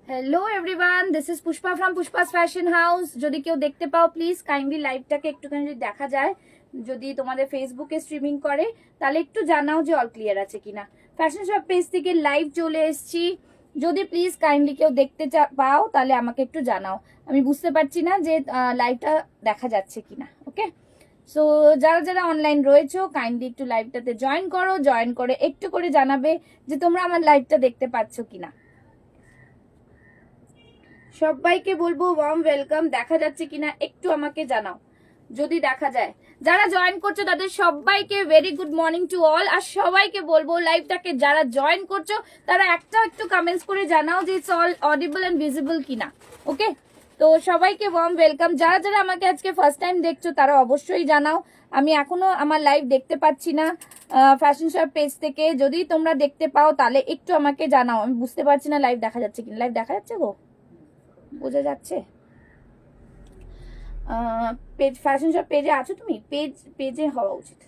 Hello everyone, this is Pushpa from Pushpa's fashion house. যদি কেউ দেখতে পাও প্লিজ কাইন্ডলি লাইভটাকে একটুখানি যদি দেখা যায়, যদি তোমাদের ফেসবুকে স্ট্রিমিং করে তাহলে একটু জানাও যে অল ক্লিয়ার আছে কিনা। ফ্যাশন শপ পেজ থেকে লাইভ চলে এসেছি, যদি প্লিজ কাইন্ডলি কেউ দেখতে পাও তাহলে আমাকে একটু জানাও। আমি বুঝতে পারছি না যে লাইভটা দেখা যাচ্ছে কিনা। ওকে, সো যারা যারা অনলাইন রয়েছো কাইন্ডলি একটু লাইভটাতে জয়েন করো, জয়েন করে একটু করে জানাবে যে তোমরা আমার লাইভটা দেখতে পাচ্ছ কিনা। সবাইকে বলবো ওয়ার্ম ওয়েলকাম, দেখা যাচ্ছে কিনা একটু আমাকে জানাও যদি দেখা যায়। যারা জয়েন করছো তাদের সবাইকে very good morning to all. আর সবাইকে বলবো লাইভটাকে যারা জয়েন করছো তারা একটু কমেন্টস করে জানাও যে it's all audible and visible কিনা। ওকে, তো সবাইকে ওয়ার্ম ওয়েলকাম। যারা যারা আমাকে আজকে ফার্স্ট টাইম দেখছো তারা অবশ্যই জানাও, আমি এখনো আমার লাইভ দেখতে পাচ্ছি না ফ্যাশন শপ পেজ থেকে। যদি তোমরা দেখতে পাও তাহলে একটু আমাকে জানাও, আমি বুঝতে পারছি না লাইভ দেখা যাচ্ছে কিনা। লাইভ দেখা যাচ্ছে গো, বোঝা যাচ্ছে? পেজ ফ্যাশন শপ পেজে আছো তুমি? পেজে হওয়া উচিত,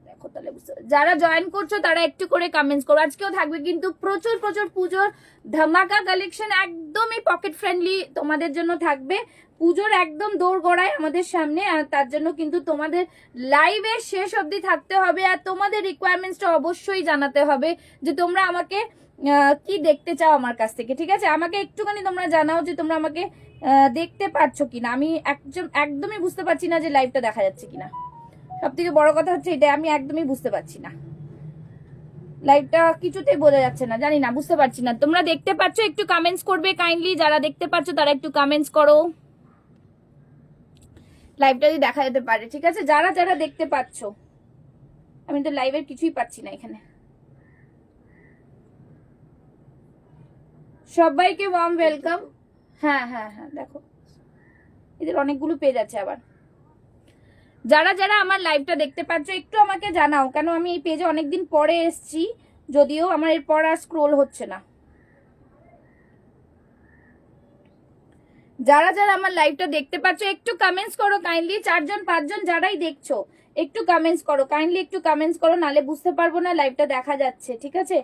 দেখো তাহলে বুঝতে। যারা জয়েন করছো তারা একটু করে কমেন্টস করো। আজকেও থাকবে কিন্তু প্রচুর প্রচুর পুজোর ধামাকা কালেকশন, একদমই পকেট ফ্রেন্ডলি তোমাদের জন্য থাকবে। পুজোর একদম দৌড় গড়ায় আমাদের সামনে, আর তার জন্য কিন্তু তোমাদের লাইভে শেষ অবধি থাকতে হবে। আর তোমাদের রিকোয়ারমেন্টসটা অবশ্যই জানাতে হবে যে তোমরা আমাকে কি দেখতে চাও আমার কাছ থেকে। ঠিক আছে, আমাকে একটুখানি তোমরা জানাও যে তোমরা আমাকে দেখতে পাচ্ছ কিনা। আমি একদমই বুঝতে পারছি না যে লাইভটা দেখা যাচ্ছে কিনা। সব থেকে বড় কথা হচ্ছে এটা, আমি একদমই বুঝতে পারছি না লাইভটা, কিছুতেই বোঝা যাচ্ছে না, জানি না, বুঝতে পারছি না। তোমরা দেখতে পাচ্ছ একটু কমেন্টস করবে কাইন্ডলি, যারা দেখতে পাচ্ছ তারা একটু কমেন্টস করো লাইভটা যদি দেখা যেতে পারে। ঠিক আছে, যারা যারা দেখতে পাচ্ছ, আমি তো লাইভের কিছুই পাচ্ছি না এখানে। সবাইকে ওয়ার্ম ওয়েলকাম। হ্যাঁ হ্যাঁ হ্যাঁ, দেখো এদের অনেকগুলো পেজ আছে আবার। যারা যারা আমার লাইভটা দেখতে পাচ্ছ একটু আমাকে জানাও, কেন আমি এই পেজে অনেকদিন পরে এসছি, যদিও আমার এরপর আর স্ক্রোল হচ্ছে না। যারা যারা আমার লাইভটা দেখতে পাচ্ছ একটু কমেন্টস করো কাইন্ডলি। 4 জন 5 জন যারাই দেখছো একটু কমেন্টস করো কাইন্ডলি, একটু কমেন্টস করো, নালে বুঝতে পারবো না লাইভটা দেখা যাচ্ছে। ঠিক আছে,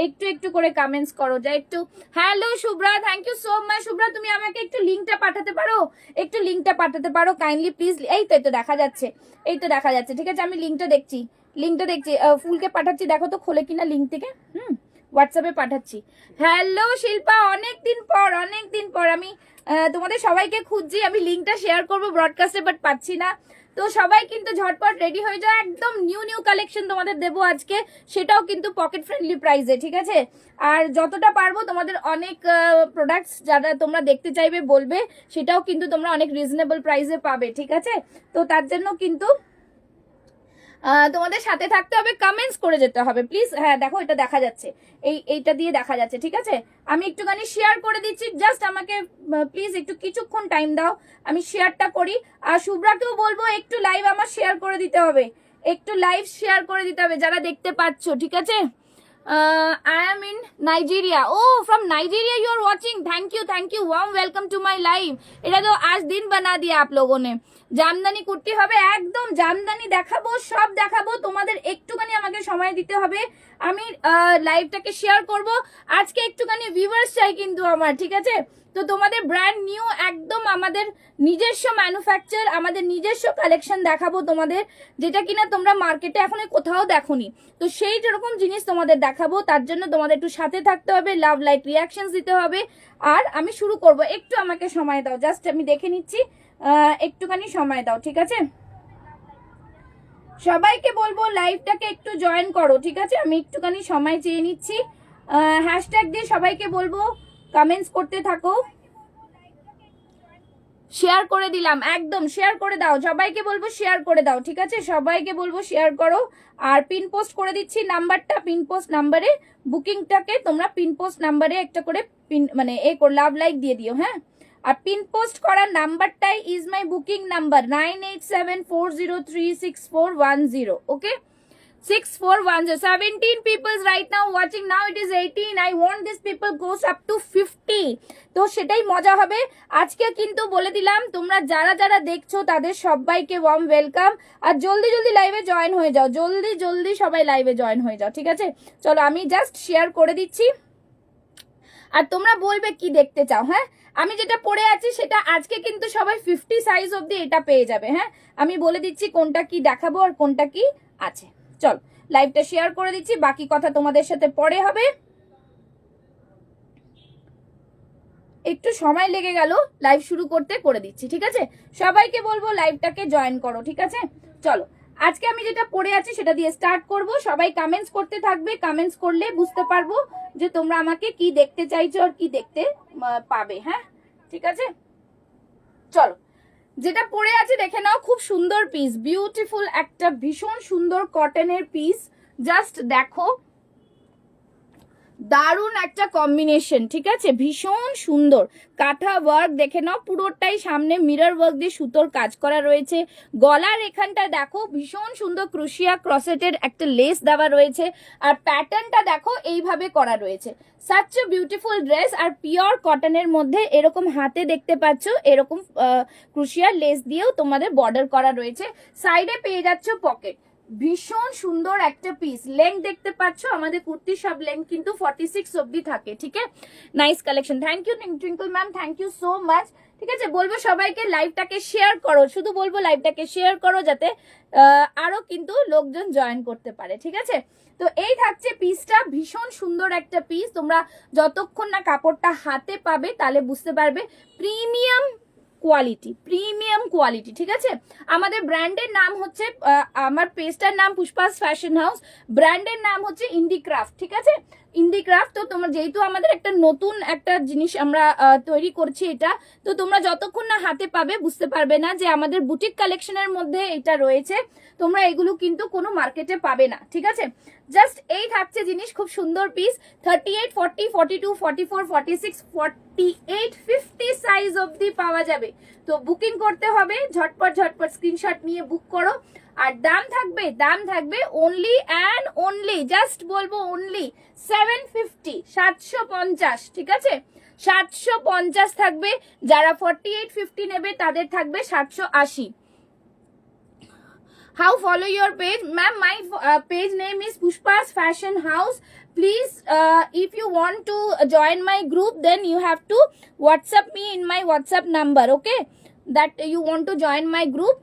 একটু একটু করে কমেন্টস করো। যা একটু। Hello Shubhra, thank you so much. Shubhra তুমি আমাকে একটু লিঙ্কটা পাঠাতে পারো, একটু লিঙ্কটা পাঠাতে পারো কাইন্ডলি প্লিজ। এই তো, এই তো দেখা যাচ্ছে, এই তো দেখা যাচ্ছে। ঠিক আছে, আমি লিঙ্কটা দেখছি, লিঙ্কটা দেখছি। ফুলকে পাঠাচ্ছি, দেখো তো খোলে কিনা লিঙ্ক থেকে। হোয়াটসঅ্যাপে পাঠাচ্ছি। হ্যালো শিল্পা, অনেকদিন পর আমি তোমাদের সবাইকে খুঁজছি। আমি লিঙ্কটা শেয়ার করবো ব্রডকাস্টে, বাট পাচ্ছি না। তো সবাই কিন্তু ঝটপট রেডি হয়ে যাও, একদম নিউ নিউ কালেকশন তোমাদের দেবো আজকে, সেটাও কিন্তু পকেট ফ্রেন্ডলি প্রাইসে। ঠিক আছে, আর যতটা পারবো তোমাদের অনেক প্রোডাক্টস যারা তোমরা দেখতে চাইবে বলবে, সেটাও কিন্তু তোমরা অনেক রিজনেবল প্রাইসে পাবে। ঠিক আছে, তো তার জন্য কিন্তু তোমাদের সাথে থাকতে হবে, কমেন্টস করে যেতে হবে প্লিজ। হ্যাঁ দেখো এটা দেখা যাচ্ছে, এইটা দিয়ে দেখা যাচ্ছে। ঠিক আছে, আমি একটুখানি শেয়ার করে দিচ্ছি, জাস্ট আমাকে প্লিজ একটু কিছুক্ষণ টাইম দাও, আমি শেয়ারটা করি। আর শুভ্রাকেও বলবো একটু লাইভ আমার শেয়ার করে দিতে হবে, একটু লাইভ শেয়ার করে দিতে হবে যারা দেখতে পাচ্ছ। ঠিক আছে, I am in Nigeria. Oh, from Nigeria you are watching. Thank you. Warm welcome to my live. এটা তো আজ দিন বানা দিয়া आप लोगों ने। জামদানি কুর্তি হবে, একদম জামদানি দেখাবো, সব দেখাবো। তোমাদের একটুখানি আমাকে সময় দিতে হবে, আমি লাইভটাকে শেয়ার করব। আজকে একটুখানি ভিউয়ার্স চাই কিন্তু আমার। ঠিক আছে, তো তোমাদের ব্র্যান্ড নিউ একদম আমাদের নিজস্ব ম্যানুফ্যাকচার, আমাদের নিজস্ব কালেকশন দেখাবো তোমাদের, যেটা কিনা তোমরা মার্কেটে এখন কোথাও দেখোনি। তো সেই যেরকম জিনিস তোমাদের দেখাবো, তার জন্য তোমাদের একটু সাথে থাকতে হবে, লাভ লাইক রিয়াকশনস দিতে হবে। আর আমি শুরু করব, একটু আমাকে সময় দাও, জাস্ট আমি দেখে নিচ্ছি, একটুখানি সময় দাও। ঠিক আছে, সবাইকে বলবো লাইভটাকে একটু জয়েন করো। ঠিক আছে, আমি একটুখানি সময় চেয়ে নিচ্ছি, হ্যাশট্যাগ দিয়ে সবাইকে বলবো কমেন্টস করতে থাকো। শেয়ার করে দিলাম, একদম শেয়ার করে দাও, সবাইকে বলবো শেয়ার করে দাও। ঠিক আছে, সবাইকে বলবো শেয়ার করো। আর পিন পোস্ট করে দিচ্ছি নাম্বারটা, পিন পোস্ট নাম্বারে বুকিংটাকে তোমরা পিন পোস্ট নাম্বারে একটা করে পিন মানে লাভ লাইক দিয়ে দিও। হ্যাঁ, আর পিন পোস্ট করার নাম্বারটাই is my booking number 9874036410। Okay, 6410 17 people right now watching. Now it is 18. I want these people goes up to 50. তো সেটাই মজা হবে আজকে। কিন্তু বলে দিলাম তোমরা যারা যারা দেখছো তাদের সবাইকে ওয়ার্ম ওয়েলকাম। আর জলদি জলদি লাইভে জয়েন হয়ে যাও, জলদি জলদি সবাই লাইভে জয়েন হয়ে যাও, ঠিক আছে? চলো আমি জাস্ট শেয়ার করে দিচ্ছি আর তোমরা বলবে কি দেখতে চাও। হ্যাঁ, আমি যেটা পরে আছি সেটা আজকে কিন্তু সবাই 50 সাইজ অবধি এটা পেয়ে যাবে। হ্যাঁ, আমি বলে দিচ্ছি কোনটা কি দেখাবো আর কোনটা কি আছে। চল লাইভটা শেয়ার করে দিচ্ছি, বাকি কথা তোমাদের সাথে পরে হবে। একটু সময় লেগে গেল লাইভ শুরু করতে, করে দিচ্ছি, ঠিক আছে? সবাইকে বলবো লাইভটাকে জয়েন করো, ঠিক আছে? চলো আজকে আমি যেটা পড়ে আছি সেটা দিয়ে স্টার্ট করব। সবাই কমেন্টস করতে থাকবে, কমেন্টস করলে বুঝতে পারবো যে তোমরা আমাকে কি দেখতে চাইছো আর কি দেখতে পাবে। হ্যাঁ, ঠিক আছে? চলো যেটা পরে আছে দেখে নাও। খুব সুন্দর পিস, বিউটিফুল একটা ভীষণ সুন্দর কটনের পিস। জাস্ট দেখো, দারুণ একটা কম্বিনেশন, ঠিক আছে? ভীষণ সুন্দর কাঁথা ওয়ার্ক দেখে নাও, পুরোটাই সামনে মিরর ওয়ার্ক দিয়ে সুতোর কাজ করা রয়েছে। গলার এখানটা দেখো ভীষণ সুন্দর ক্রোশিয়া ক্রসেটের একটা লেস দেওয়া রয়েছে। আর প্যাটার্নটা দেখো এইভাবে করা রয়েছে। Such a beautiful dress. আর পিওর কটনের মধ্যে এরকম হাতে দেখতে পাচ্ছ এরকম ক্রোশিয়া লেস দিয়েও তোমাদের বর্ডার করা রয়েছে। সাইডে পেয়ে যাচ্ছ পকেট। ভীষণ সুন্দর একটা পিস। লেন্থ দেখতে পাচ্ছ আমাদের কুর্তি সব লেন্থ কিন্তু 46 অবধি থাকে, ঠিক আছে? Nice collection. Thank you Twinkle ma'am, thank you so much. ঠিক আছে, বলবো সবাইকে লাইভটাকে শেয়ার করো, শুধু বলবো লাইভটাকে শেয়ার করো যাতে আরো কিন্তু লোকজন জয়েন করতে পারে, ঠিক আছে? তো এই থাকছে পিসটা, ভীষণ সুন্দর একটা পিস। তোমরা যতক্ষণ না কাপড়টা হাতে পাবে তাহলে বুঝতে পারবে প্রিমিয়াম কোয়ালিটি, প্রিমিয়াম কোয়ালিটি, ঠিক আছে? আমাদের ব্র্যান্ডের নাম হচ্ছে, আমার পেজটার নাম পুষ্পাস ফ্যাশন হাউস, ব্র্যান্ডের নাম হচ্ছে ইন্ডিক্রাফট, ঠিক আছে? ইন্ডিক্রাফট। তো তোমরা যেহেতু আমাদের একটা নতুন একটা জিনিস আমরা তৈরি করছি এটা, তো তোমরা যতক্ষণ না হাতে পাবে বুঝতে পারবে না যে আমাদের বুটিক কালেকশনের মধ্যে এটা রয়েছে। তোমরা এগুলো কিন্তু কোনো মার্কেটে পাবে না, ঠিক আছে? জাস্ট এই থাকছে জিনিস, খুব সুন্দর পিস। 38, 40, 42, 44, 46, 48, 50 সাইজ অবধি পাওয়া যাবে। তো বুকিং করতে হবে, ঝটপট ঝটপট স্ক্রিনশট নিয়ে বুক করো। আর দাম থাকবে অনলি অ্যান্ড অনলি, জাস্ট বলবো অনলি 750, 750, ঠিক আছে? 750 থাকবে। যারা 48, 50 নেবে তাদের থাকবে 780। How follow your page? Ma'am, my page name is Pushpa's Fashion House. Please, if you want to join my group, then you have to WhatsApp me in my WhatsApp number, okay? That you want to join my group,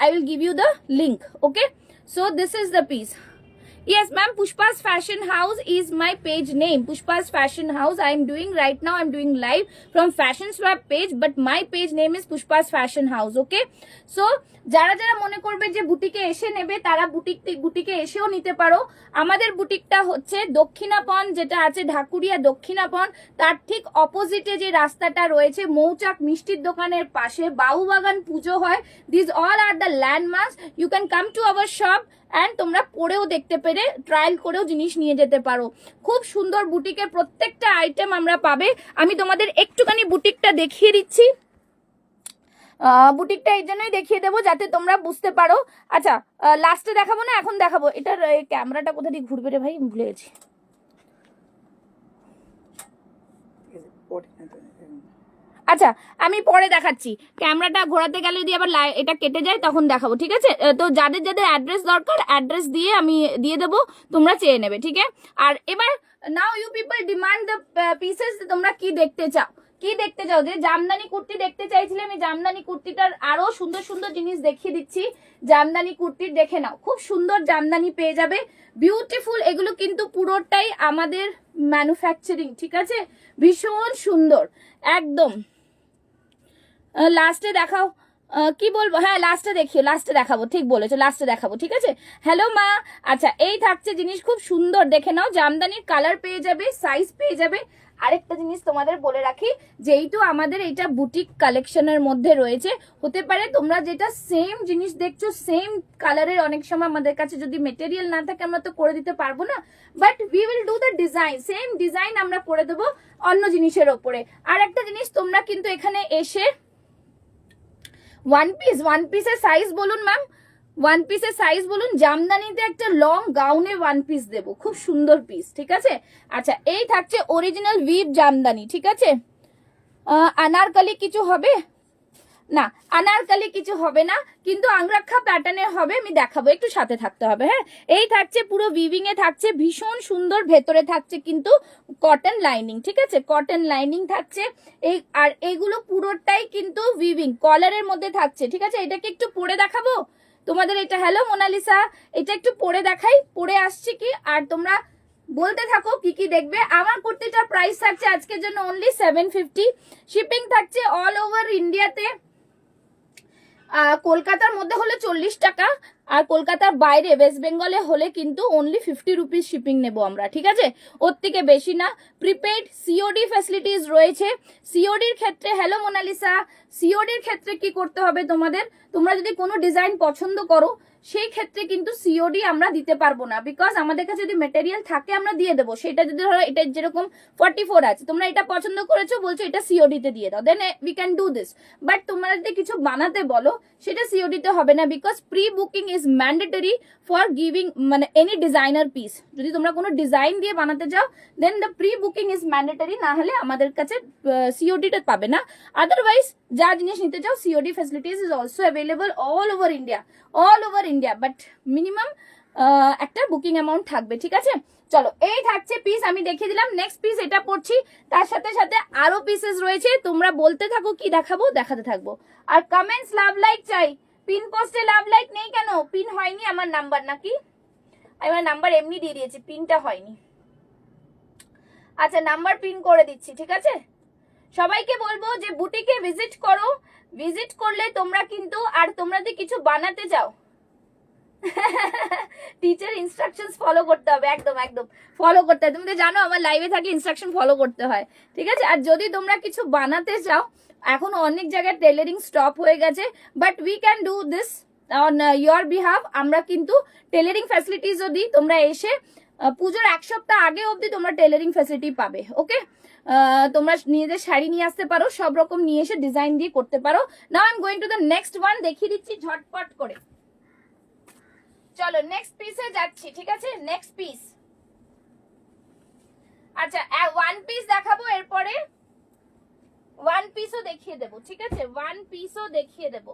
I will give you the link, okay? So this is the piece. Yes, ma'am, Pushpa's Fashion House is my page name. Pushpa's Fashion House. I am doing right now, I'm doing live from Fashion Swap page, but my page name is Pushpa's Fashion House, okay? So, যারা যারা মনে করবে যে বুটিকে এসে নেবে তারা বুটিকে এসেও নিতে পারো। আমাদের বুটিকটা হচ্ছে দক্ষিণাপন, যেটা আছে ঢাকুরিয়া দক্ষিণাপন, তার ঠিক অপোজিটে যে রাস্তাটা রয়েছে মৌচাক মিষ্টির দোকানের পাশে বাউবাগান পুজো হয়। This all are the landmarks. You can come to our shop and তোমরা পরেও দেখতে পেরে ট্রায়াল করেও জিনিস নিয়ে যেতে পারো। খুব সুন্দর বুটিকের প্রত্যেকটা আইটেম আমরা পাবে। আমি তোমাদের একটুখানি বুটিকটা দেখিয়ে দিচ্ছি। বুটিকটা এই জন্যই দেখিয়ে দেবো যাতে তোমরা বুঝতে পারো। আচ্ছা, লাস্টে দেখাবো না, এখন দেখাবো। এটার ক্যামেরাটা কোথা দিয়ে ঘুরবে রে ভাই, ভুলে গেছি। আচ্ছা, আমি পরে দেখাচ্ছি। ক্যামেরাটা ঘোরাতে গেলে যদি আবার এটা কেটে যায় তখন দেখাবো, ঠিক আছে? তো যাদের যাদের অ্যাড্রেস দরকার অ্যাড্রেস দিয়ে আমি দিয়ে দেবো, তোমরা চেয়ে নেবে, ঠিক আছে? আর এবার now you people demand the pieces. তোমরা কি দেখতে চাও, কি দেখতে চাও? যে জামদানি কুর্তি দেখতে চাইছিলে, আমি জামদানি কুর্তিটার আরো সুন্দর সুন্দর জিনিস দেখিয়ে দিচ্ছি। জামদানি কুর্তির দেখে নাও, খুব সুন্দর জামদানি পেয়ে যাবে, বিউটিফুল। এগুলো কিন্তু পুরোটাই আমাদের ম্যানুফ্যাকচারিং, ঠিক আছে? ভীষণ সুন্দর একদম। লাস্টে দেখাও, কি বলবো? হ্যাঁ, লাস্টে দেখিও, লাস্টে দেখাবো, ঠিক বলেছো, লাস্টে দেখাবো, ঠিক আছে? হ্যালো মা। আচ্ছা, এই থাকছে জিনিস, খুব সুন্দর দেখে নাও। জামদানির কালার পেয়ে যাবে, সাইজ পেয়ে যাবে। আরেকটা জিনিস তোমাদের বলে রাখি, যেহেতু আমাদের এটা বুটিক কালেকশনের মধ্যে রয়েছে, হতে পারে তোমরা যেটা সেম জিনিস দেখছো সেম কালারের, অনেক সময় আমাদের কাছে যদি মেটেরিয়াল না থাকে আমরা তো করে দিতে পারবো না, but we will do the design, same design আমরা করে দেবো অন্য জিনিসের ওপরে। আর একটা জিনিস, তোমরা কিন্তু এখানে এসে ওয়ান পিসের সাইজ বলুন ম্যাম, ওয়ান পিসের সাইজ বলুন। জামদানিতে একটা লং গাউনে ওয়ান পিস দেবো, খুব সুন্দর পিস, ঠিক আছে। আচ্ছা এই থাকছে অরিজিনাল উইভ জামদানি, ঠিক আছে। আনারকলি কিছু হবে না, আনারকলি কিছু হবে না, কিন্তু আংরাক্ষা প্যাটার্নের হবে, আমি দেখাবো, একটু সাথে থাকতে হবে। হ্যাঁ, এই থাকছে পুরো উইভিং এ থাকছে, ভীষণ সুন্দর, ভেতরে থাকছে কিন্তু কটন লাইনিং, ঠিক আছে, কটন লাইনিং থাকছে। এই আর এইগুলো পুরোটাই কিন্তু উইভিং কলারের মধ্যে থাকছে, ঠিক আছে। এটাকে একটু পরে দেখাবো তোমাদের, এটা হ্যালো মোনালিসা, এটা একটু পরে দেখাই, পরে আসছি কি, আর তোমরা বলতে থাকো কি কি দেখবে। আমার কুর্তিটার প্রাইস থাকছে আজকের জন্য অনলি 750, শিপিং থাকছে অল ওভার ইন্ডিয়াতে। কলকাতার মধ্যে হলে 40 টাকা, আর কলকাতার বাইরে ওয়েস্ট বেঙ্গলে হলে কিন্তু অনলি 50 রুপিস শিপিং নেবো আমরা, ঠিক আছে, ওর থেকে বেশি না। প্রিপেড সিওডি ফ্যাসিলিটিস রয়েছে। সিওডির ক্ষেত্রে হ্যালো মোনালিসা, সিওডির ক্ষেত্রে কি করতে হবে তোমাদের, তোমরা যদি কোনো ডিজাইন পছন্দ করো সেই ক্ষেত্রে কিন্তু সিওডি আমরা দিতে পারবো না, বিকজ আমাদের কাছে যদি মেটেরিয়াল থাকে আমরা দিয়ে দেবো। সেটা যদি ধরো এটা যেরকম 44 আছে, তোমরা এটা পছন্দ করেছো, বলছো এটা সিওডি তে দিয়ে দাও, then we can do this. But তোমরা যদি কিছু বানাতে বলো সেটা সিওডি তে হবে না, because pre booking is mandatory for giving মানে এনি ডিজাইনার পিস। যদি তোমরা কোনো ডিজাইন দিয়ে বানাতে চাও then the pre booking is mandatory, না হলে আমাদের কাছে সিওডি টা পাবে না। আদারওয়াইজ যা জিনিস নিতে চাও COD facilities is also available all over India, all over India, but minimum একটা বুকিং অ্যামাউন্ট থাকবে, ঠিক আছে। চলো এই থাকছে পিস, আমি দেখিয়ে দিলাম। নেক্সট পিস এটা পড়ছি, তার সাথে সাথে আরো পিসেস রয়েছে, তোমরা বলতে থাকো কি দেখাবো, দেখাতে থাকবো। আর কমেন্টস লাভ লাইক চাই, পিন পোস্টে লাভ লাইক নেই কেন, পিন হয়নি আমার নাম্বার নাকি, আমার নাম্বার এমনি দিয়ে দিয়েছি, পিনটা হয়নি। আচ্ছা নাম্বার পিন করে দিচ্ছি, ঠিক আছে। সবাইকে বলবো যে বুটিকে ভিজিট করো, ভিজিট করলে তোমরা কিন্তু, আর তোমরা যদি কিছু বানাতে চাও টিচার ইনস্ট্রাকশনস ফলো করতে হবে, একদম একদম ফলো করতে হয়। তুমি তো জানো আমার লাইভে থাকলে ইনস্ট্রাকশন ফলো করতে হয়, ঠিক আছে। আর যদি তোমরা কিছু বানাতে চাও, এখন অনেক জায়গায় টেলারিং স্টপ হয়ে গেছে, but we can do this on your behalf. আমরা কিন্তু টেলারিং ফ্যাসিলিটিসও দিই, তোমরা এসে পুজোর এক সপ্তাহ আগে অবধি তোমরা টেলারিং ফ্যাসিলিটি পাবে, ওকে। তোমরা নিজেদের শাড়ি নিয়ে আসতে পারো, সব রকম নিয়ে এসে ডিজাইন দিয়ে করতে পারো। Now I am going to the next one, দেখিয়ে দিচ্ছি ঝটপট করে। চলো নেক্সট পিসে যাচ্ছি, ঠিক আছে, নেক্সট পিস। আচ্ছা ওয়ান পিস দেখাবো, এরপরে ওয়ান পিসও দেখিয়ে দেবো, ঠিক আছে, ওয়ান পিসও দেখিয়ে দেবো।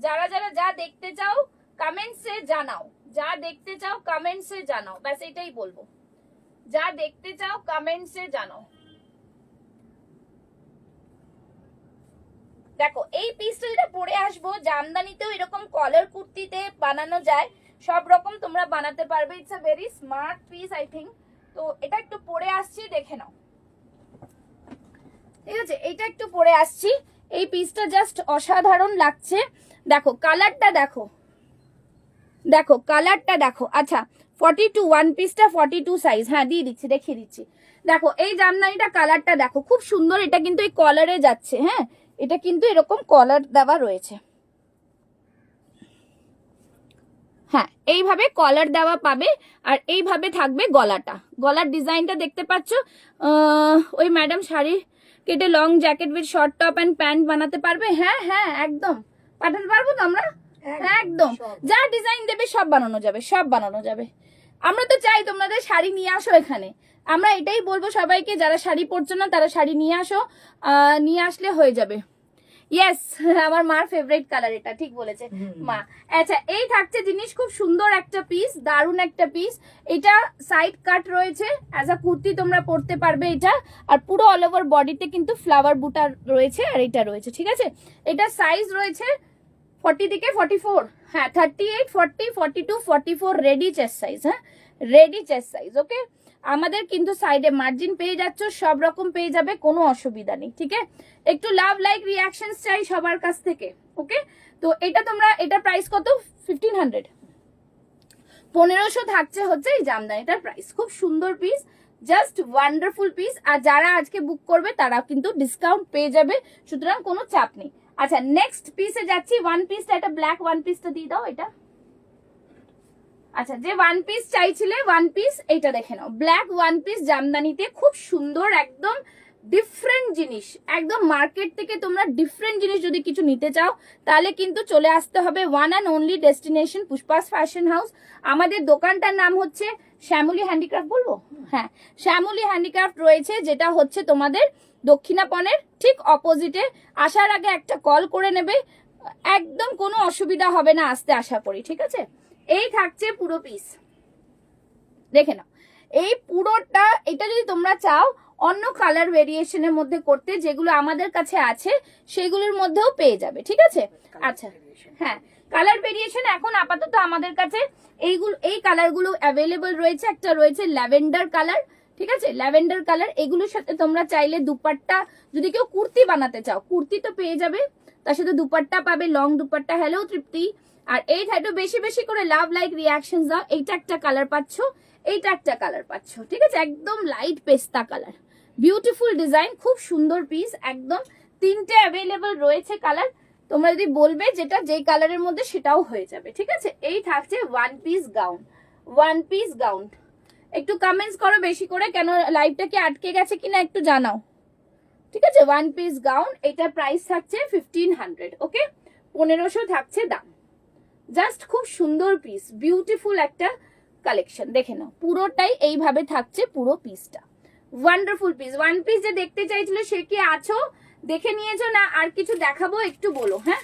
যারা যারা যা দেখতে চাও কমেন্টসে জানাও, যা দেখতে চাও কমেন্টসে জানাও, ব্যাস এটাই বলবো, যা দেখতে চাও কমেন্টসে জানাও। দেখো এই পিসটা যেটা পরে আসবো, জামদানিতেও এরকম কলার কুর্তিতে বানানো যায়, সব রকম তোমরা বানাতে পারবে। It's a very smart piece I think. তো এটা একটু পরে আসছি, দেখে নাও, ঠিক আছে, এইটা একটু পরে আসছি। এই পিসটা জাস্ট অসাধারণ লাগছে, দেখো কালারটা দেখো, দেখো কালারটা দেখো। আচ্ছা 42 ওয়ান পিসটা 42 সাইজ, হ্যাঁ দিয়ে দিচ্ছি, দেখিয়ে দিচ্ছি। দেখো এই জামদানিটা কালারটা দেখো, খুব সুন্দর, এটা কিন্তু এই কলারে যাচ্ছে, হ্যাঁ এটা কিন্তু এরকম কলার দেওয়া রয়েছে, হ্যাঁ এইভাবে কলার দেওয়া পাবে, আর এইভাবে থাকবে গলাটা, গলার ডিজাইনটা দেখতে পাচ্ছ। ওই ম্যাডাম শাড়ি কেটে long jacket with short top and pant বানাতে পারবে, হ্যাঁ হ্যাঁ একদম পাঠাতে পারবো তো আমরা, একদম যা ডিজাইন দেবে সব বানানো যাবে, সব বানানো যাবে। আমরা তো চাই তোমাদের শাড়ি নিয়ে আসো এখানে, আমরা এটাই বলবো সবাইকে, যারা শাড়ি পরছো না তারা শাড়ি নিয়ে আসো, নিয়ে আসলে হয়ে যাবে। ইয়েস আমার মার ফেভারিট কালার এটা, ঠিক বলেছে মা। আচ্ছা এই থাকছে জিনিস, খুব সুন্দর একটা পিস, দারুন একটা পিস। এটা সাইড কাট রয়েছে, অ্যাজ আ কুর্তি তোমরা পরতে পারবে এটা, আর পুরো অল ওভার বডিতে কিন্তু ফ্লাওয়ার বুটা রয়েছে, আর এটা রয়েছে, ঠিক আছে। এটা সাইজ রয়েছে 40 থেকে 44, হ্যাঁ 38, 40, 42, 44 রেডি চেস্ট সাইজ, হ্যাঁ রেডি চেস্ট সাইজ, ওকে। আমাদের কিন্তু সাইডে মার্জিন পেয়ে যাচ্ছ, সব রকম পেয়ে যাবে, কোনো অসুবিধা নেই, ঠিক আছে। একটু লাভ লাইক রিয়াকশন চাই সবার কাছ থেকে, ওকে। তো এটা তোমরা, এটা প্রাইস কত, 1500, 1500 থাকছে হচ্ছে এই জামদানিটার প্রাইস। খুব সুন্দর পিস, জাস্ট ওয়ান্ডারফুল পিস, আর যারা আজকে বুক করবে তারা কিন্তু ডিসকাউন্ট পেয়ে যাবে, সুতরাং কোনো চাপ নেই। আচ্ছা নেক্সট পিসে যাচ্ছি, ওয়ান পিসটা, এটা ব্ল্যাক ওয়ান পিসটা দিয়ে দাও এটা। আচ্ছা যে ওয়ান পিস চাইছিলে ওয়ান পিস, এইটা দেখে নাও, ব্ল্যাক ওয়ান পিস জামদানিতে, খুব সুন্দর একদম ডিফারেন্ট জিনিস, একদম মার্কেট থেকে তোমরা ডিফারেন্ট জিনিস যদি কিছু নিতে চাও তাহলে কিন্তু চলে আসতে হবে one and only destination Pushpa's fashion house. আমাদের দোকানটার নাম হচ্ছে শ্যামলী হ্যান্ডিক্রাফট, বলবো? হ্যাঁ, শ্যামলী হ্যান্ডিক্রাফট রয়েছে, যেটা হচ্ছে তোমাদের দক্ষিণাপনের ঠিক অপোজিটে। আসার আগে একটা কল করে নেবে, একদম কোনো অসুবিধা হবে না আসতে, আশা করি। ঠিক আছে, এই থাকছে পুরো পিস, দেখে নাও। এই পুরোটা, এটা যদি তোমরা চাও অন্য কালার ভেরিয়েশনের মধ্যে করতে, যেগুলো আমাদের কাছে আছে সেগুলোর মধ্যেও পেয়ে যাবে। ঠিক আছে, আচ্ছা হ্যাঁ, কালার ভেরিয়েশন এখন আপাতত আমাদের কাছে এই কালারগুলো অ্যাভেলেবল রয়েছে। একটা রয়েছে ল্যাভেন্ডার কালার, ঠিক আছে, ল্যাভেন্ডার কালার। এগুলোর সাথে তোমরা চাইলে দুপাট্টা, যদি কেউ কুর্তি বানাতে চাও কুর্তি তো পেয়ে যাবে, তার সাথে দুপাট্টা পাবে, লং দুপাট্টা। হ্যালো তৃপ্তি। আর এই একটু বেশি বেশি করে লাভ লাইক রিয়াকশন দাও। এইটা একটা কালার পাচ্ছ, এইটা একটা কালার পাচ্ছ, ঠিক আছে, একদম লাইট পেস্তা কালার, বিউটিফুল ডিজাইন, খুব সুন্দর পিস একদম। তিনটে অ্যাভেলেবল রয়েছে কালার, তোমরা যদি বলবে যেটা যেই কালারের মধ্যে সেটাও হয়ে যাবে। ঠিক আছে, এই থাকছে one piece gown, one piece gown. একটু কমেন্টস করো বেশি করে, কেন লাইভটা কি আটকে গেছে কিনা একটু জানাও। ঠিক আছে, ওয়ান পিস গাউন, এটা প্রাইস থাকছে 1500। ওকে, 1500 থাকছে দাম। জাস্ট খুব সুন্দর পিস, বিউটিফুল একটা কালেকশন, দেখে নাও। পুরোটাই এইভাবে থাকছে পুরো পিসটা, ওয়ান্ডারফুল পিস। ওয়ান পিস যে দেখতে চাইছিল সে কি আছো, দেখে নিয়েছো না আর কিছু দেখাবো একটু বলো। হ্যাঁ,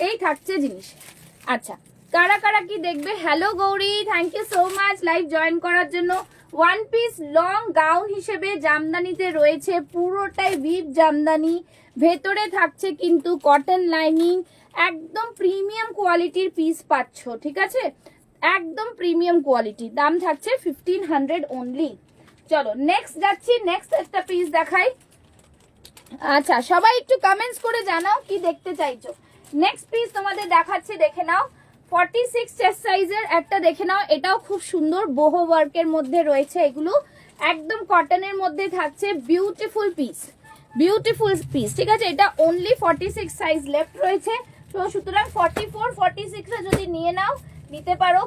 এই থাকছে জিনিস। আচ্ছা, কারা কারা কি দেখবে? Hello Gauri, thank you so much live join করার জন্য। ওয়ান পিস লং গাউন হিসেবে জামদানিতে রয়েছে, পুরোটাই ভিভ জামদানি, ভেতরে থাকছে কিন্তু কটন লাইনিং, একদম প্রিমিয়াম কোয়ালিটির পিস পাচ্ছ। ঠিক আছে, একদম প্রিমিয়াম কোয়ালিটি, দাম থাকছে 1500 অনলি। চলো নেক্সট যাচ্ছি, নেক্সট একটা পিস দেখাই। আচ্ছা, সবাই একটু কমেন্টস করে জানাও কি দেখতে চাইছো। নেক্সট পিস তোমাদের দেখাচ্ছি, দেখে নাও। 46 চেস্ট সাইজের একটা দেখে নাও, এটাও খুব সুন্দর বোহো ওয়ার্কের মধ্যে রয়েছে, এগুলো একদম কটনের মধ্যে থাকছে, বিউটিফুল পিস, বিউটিফুল পিস। ঠিক আছে, এটা অনলি 46 সাইজ লেফট রয়েছে, তো সুতরাং 44 46 এ যদি নিয়ে নাও নিতে পারো।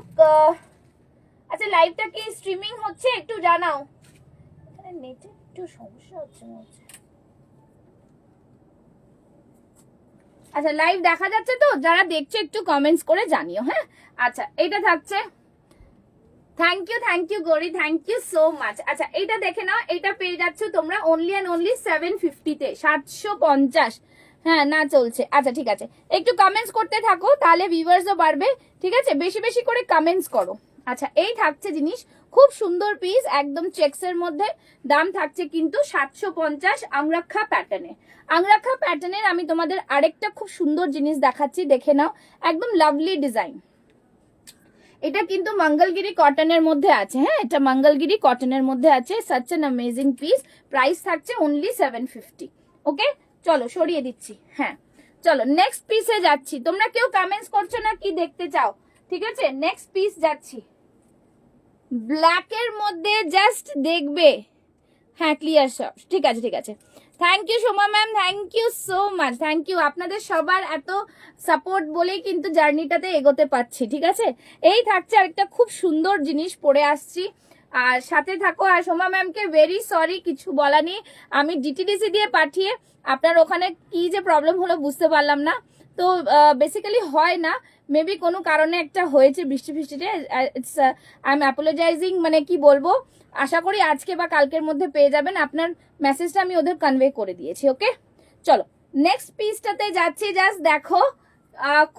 আচ্ছা, লাইভটা কি স্ট্রিমিং হচ্ছে একটু জানাও, নেটে একটু সমস্যা হচ্ছে মনে হচ্ছে। আচ্ছা, লাইভ দেখা যাচ্ছে তো? যারা দেখছে একটু কমেন্টস করে জানিও। হ্যাঁ, আচ্ছা, এটা থাকছে, thank you Gauri, thank you so much. আচ্ছা, এটা দেখে নাও, এটা পেয়ে যাচ্ছ তোমরা অনলি অ্যান্ড অনলি 750-তে, 750। হ্যাঁ, না চলছে। আচ্ছা ঠিক আছে, একটু কমেন্টস করতে থাকো, তাহলে ভিউয়ার্সও বাড়বে। ঠিক আছে, বেশি বেশি করে কমেন্টস করো। আচ্ছা, এই থাকছে জিনিস, খুব সুন্দর পিস, একদম চেক্সের মধ্যে, দাম থাকছে কিন্তু 750, আংরাক্ষা প্যাটার্নে। আংরাক্ষা প্যাটার্নের আমি তোমাদের আরেকটা খুব সুন্দর জিনিস দেখাচ্ছি, দেখে নাও, একদম লাভলি ডিজাইন। এটা কিন্তু মঙ্গলগিরি কটনের মধ্যে আছে। হ্যাঁ, এটা মঙ্গলগিরি কটনের মধ্যে আছে, such an amazing piece, price থাকছে অনলি 750। ওকে, চলো সরিয়ে দিচ্ছি। হ্যাঁ, চলো নেক্সট পিসে যাচ্ছি। তোমরা কেউ কমেন্টস করছো না কি দেখতে চাও। ঠিক আছে, নেক্সট পিস যাচ্ছি, ব্ল্যাকের মধ্যে জাস্ট দেখবে। হ্যাঁ, ক্লিয়ার সব ঠিক আছে, ঠিক আছে। Thank you Soma ma'am, thank you so much, thank you. আপনাদের সবার এত সাপোর্ট বলেই কিন্তু জার্নিটাতে এগোতে পারছি। ঠিক আছে, এই থাকছে আরেকটা খুব সুন্দর জিনিস, পরে আসছি, আর সাথে থাকো। আর সোমা ম্যামকে ভেরি সরি, কিছু বলা নেই, আমি ডিটিডিসি দিয়ে পাঠিয়ে আপনার ওখানে কি যে প্রবলেম হলো বুঝতে পারলাম না। তো বেসিক্যালি হয় না, মেবি কোনো কারণে একটা হয়েছে বৃষ্টি ফিষ্টিতে। ইটস আই এম অ্যাপোলোজাইজিং, মানে কি বলবো, আশা করি আজকে বা কালকের মধ্যে পেয়ে যাবেন। আপনার মেসেজটা আমি ওদের কনভে করে দিয়েছি। ওকে, চলো নেক্সট পিসটাতে যাচ্ছি। জাস্ট দেখো,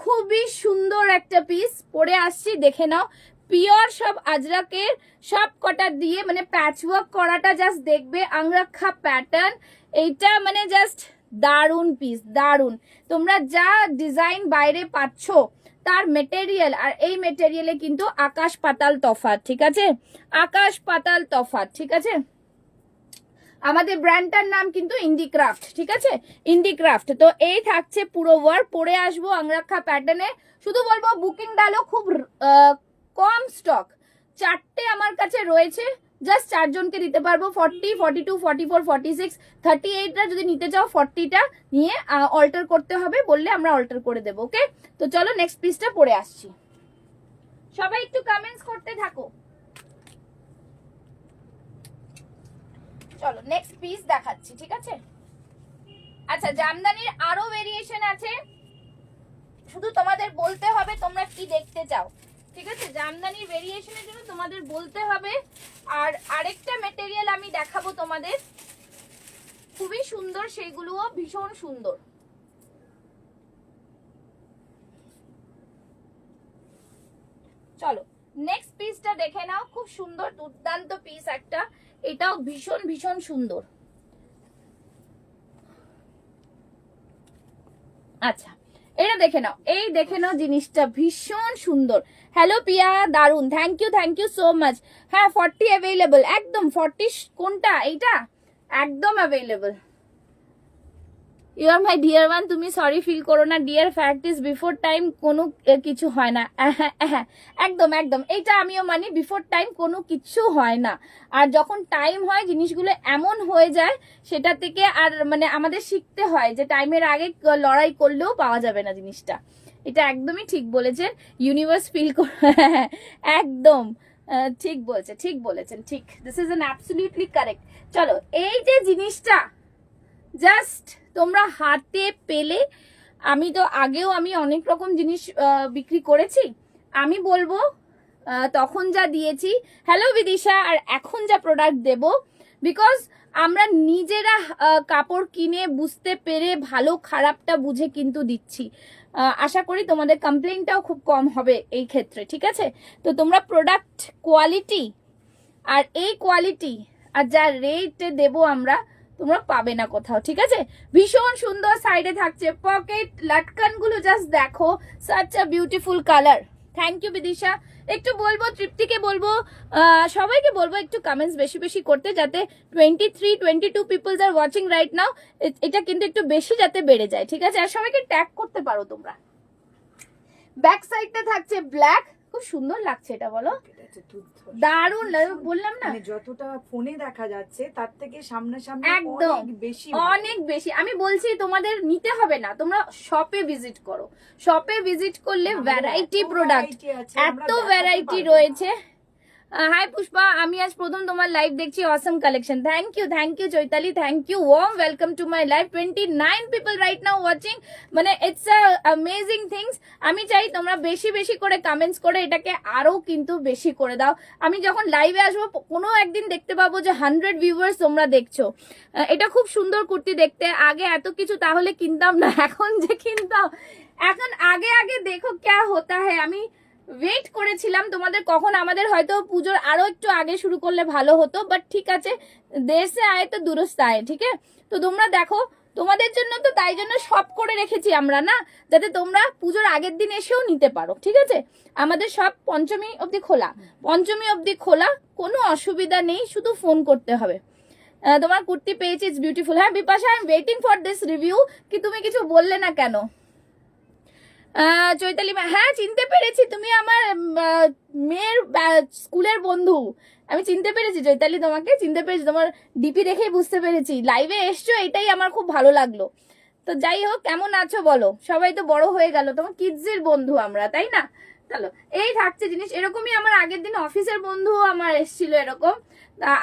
খুবই সুন্দর একটা পিস, পরে আসছি, দেখে নাও। পিওর সব আজরাকের সব কটা দিয়ে, মানে প্যাচওয়ার্ক করাটা জাস্ট দেখবে, আংরাক্ষা প্যাটার্ন, এইটা মানে জাস্ট দারুন পিস, দারুন। তোমরা যা ডিজাইন বাইরে পাচ্ছ তার মেটেরিয়াল আর এই মেটেরিয়ালে কিন্তু আকাশ পাতাল তফাৎ। ঠিক আছে, আকাশ পাতাল তফাৎ। ঠিক আছে, আমাদের ব্র্যান্ডটার নাম কিন্তু ইন্ডিক্রাফট। ঠিক আছে, ইন্ডিক্রাফট। তো এই থাকছে পুরো ওয়ার্ক, পরে আসবো আংরাক্ষা প্যাটার্নে। শুধু বলবো বুকিং ডালও খুব কম স্টক, 4টে আমার কাছে রয়েছে, জাস্ট 4 জনকে দিতে পারবো। 40, 42, 44, 46, 38টা যদি নিতে চাও 40টা নিয়ে অল্টার করতে হবে, বললে আমরা অল্টার করে দেবো। ওকে, তো চলো নেক্সট পিসটা পরে আসছি। সবাই একটু কমেন্টস করতে থাকো। চলো নেক্সট পিস দেখাচ্ছি, ঠিক আছে? আচ্ছা, জামদানির আরো ভেরিয়েশন আছে, শুধু তোমাদের বলতে হবে তোমরা কি দেখতে চাও, ঠিক আছে? জামদানির ভেরিয়েশনের জন্য তোমাদের বলতে হবে। আর আরেকটা মেটেরিয়াল আমি দেখাবো তোমাদের, খুবই সুন্দর, সেইগুলোও ভীষণ সুন্দর। চলো নেক্সট পিসটা দেখে নাও, খুব সুন্দর দুর্দান্ত পিস একটা, এটাও ভীষণ ভীষণ সুন্দর। আচ্ছা এটা দেখে নাও, এই দেখে নাও জিনিসটা ভীষণ সুন্দর। হ্যালো পিয়া, দারুন, থ্যাংক ইউ সো মাচ। হ্যাঁ 40 অ্যাভেলেবল, একদম 40 কোনটা, এইটা একদম available. You are my dear one, তুমি সরি ফিল করো না dear, fact is before time কোনো কিছু হয় না। একদম একদম, এইটা আমিও মানি, বিফোর টাইম কোনো কিছু হয় না। আর যখন টাইম হয় জিনিসগুলো এমন হয়ে যায়, সেটা থেকে আর মানে আমাদের শিখতে হয় যে টাইমের আগে লড়াই করলেও পাওয়া যাবে না জিনিসটা। এটা একদমই ঠিক বলেছেন, ইউনিভার্স ফিল একদম ঠিক বলছে, ঠিক বলেছেন, ঠিক, this is an absolutely correct. চলো এই যে জিনিসটা জাস্ট তোমরা হাতে পেলে, আমি তো আগেও আমি অনেক রকম জিনিস বিক্রি করেছি, আমি বলবো তখন যা দিয়েছি, হ্যালো বিদিশা, আর এখন যা প্রোডাক্ট দেব, বিকজ আমরা নিজেরা কাপড় কিনে বুঝতে পেরে ভালো খারাপটা বুঝে কিন্তু দিচ্ছি। আশা করি তোমাদের কমপ্লেনটাও খুব কম হবে এই ক্ষেত্রে, ঠিক আছে? তো তোমরা প্রোডাক্ট কোয়ালিটি আর এই কোয়ালিটি আর যা রেট দেবো আমরা, তোমরা পাবে না কোথাও, ঠিক আছে? ভীষণ সুন্দর সাইডে থাকছে পকেট, লাটকান গুলো জাস্ট দেখো, such a beautiful colour. Thank you Bidisha. একটু বলবো তৃপ্তিকে বলবো, সবাইকে বলবো একটু কমেন্টস বেশি বেশি করতে, যাতে 23-22 people's are watching right now, এটা কিন্তু একটু বেশি যাতে বেড়ে যায়, ঠিক আছে? আর সবাইকে ট্যাগ করতে পারো তোমরা। ব্যাক সাইডটা থাকছে ব্ল্যাক, খুব সুন্দর লাগছে এটা, বলো দারুণ, বললাম না যতটা ফোনে দেখা যাচ্ছে তার থেকে সামনাসামনি একদম অনেক বেশি। আমি বলছি তোমাদের নিতে হবে না, তোমরা শপে ভিজিট করো, শপে ভিজিট করলে ভ্যারাইটি প্রোডাক্ট, এত ভ্যারাইটি রয়েছে। হাই পুষ্পা, আমি আজ প্রথম তোমার লাইভ দেখছি, awesome collection. Thank you Chaitali, thank you, warm welcome to my live. 29 people right now watching, মানে ইটস আ অ্যামেজিং থিংস। আমি চাই তোমরা বেশি বেশি করে কমেন্টস করে এটাকে আরো কিন্তু বেশি করে দাও। আমি যখন লাইভে আসবো কোনো একদিন দেখতে পাবো যে 100 ভিউয়ার্স তোমরা দেখছো। এটা খুব সুন্দর কুর্তি দেখতে, আগে এত কিছু তাহলে কিনতাম না, এখন যে কিনতাম, এখন আগে আগে দেখো ক্যা হতা হ্যায়। আমি ওয়েট করেছিলাম তোমাদের কখন, আমাদের হয়তো পুজোর আরো একটু আগে শুরু করলে ভালো হতো, বাট ঠিক আছে, দেশে আয় তো দুরস্ত আয়, ঠিক আছে? তো তোমরা দেখো, তোমাদের জন্য তো তাই জন্য সব করে রেখেছি আমরা না, যাতে তোমরা পুজোর আগের দিন এসেও নিতে পারো, ঠিক আছে? আমাদের সব পঞ্চমী অবধি খোলা, পঞ্চমী অবধি খোলা, কোনো অসুবিধা নেই, শুধু ফোন করতে হবে। তোমার কুর্তি পেয়েছি, ইটস বিউটিফুল। হ্যাঁ Bipasha, I am waiting for this review. কি তুমি কিছু বললে না কেন? চৈতালি, হ্যাঁ চিনতে পেরেছি, তুমি আমার মেয়ের স্কুলের বন্ধু, আমি চিনতে পেরেছি চৈতালি, তোমাকে চিনতে পেরেছি, তোমার ডিপি দেখেই বুঝতে পেরেছি লাইভে এসছো, এটাই আমার খুব ভালো লাগলো। তো যাই হোক, কেমন আছো বলো? সবাই তো বড় হয়ে গেল, তোমার কিডসের বন্ধু আমরা, তাই না? চলো এই থাকছে জিনিস, এরকমই আমার আগের দিন অফিসের বন্ধু আমার এসেছিল এরকম,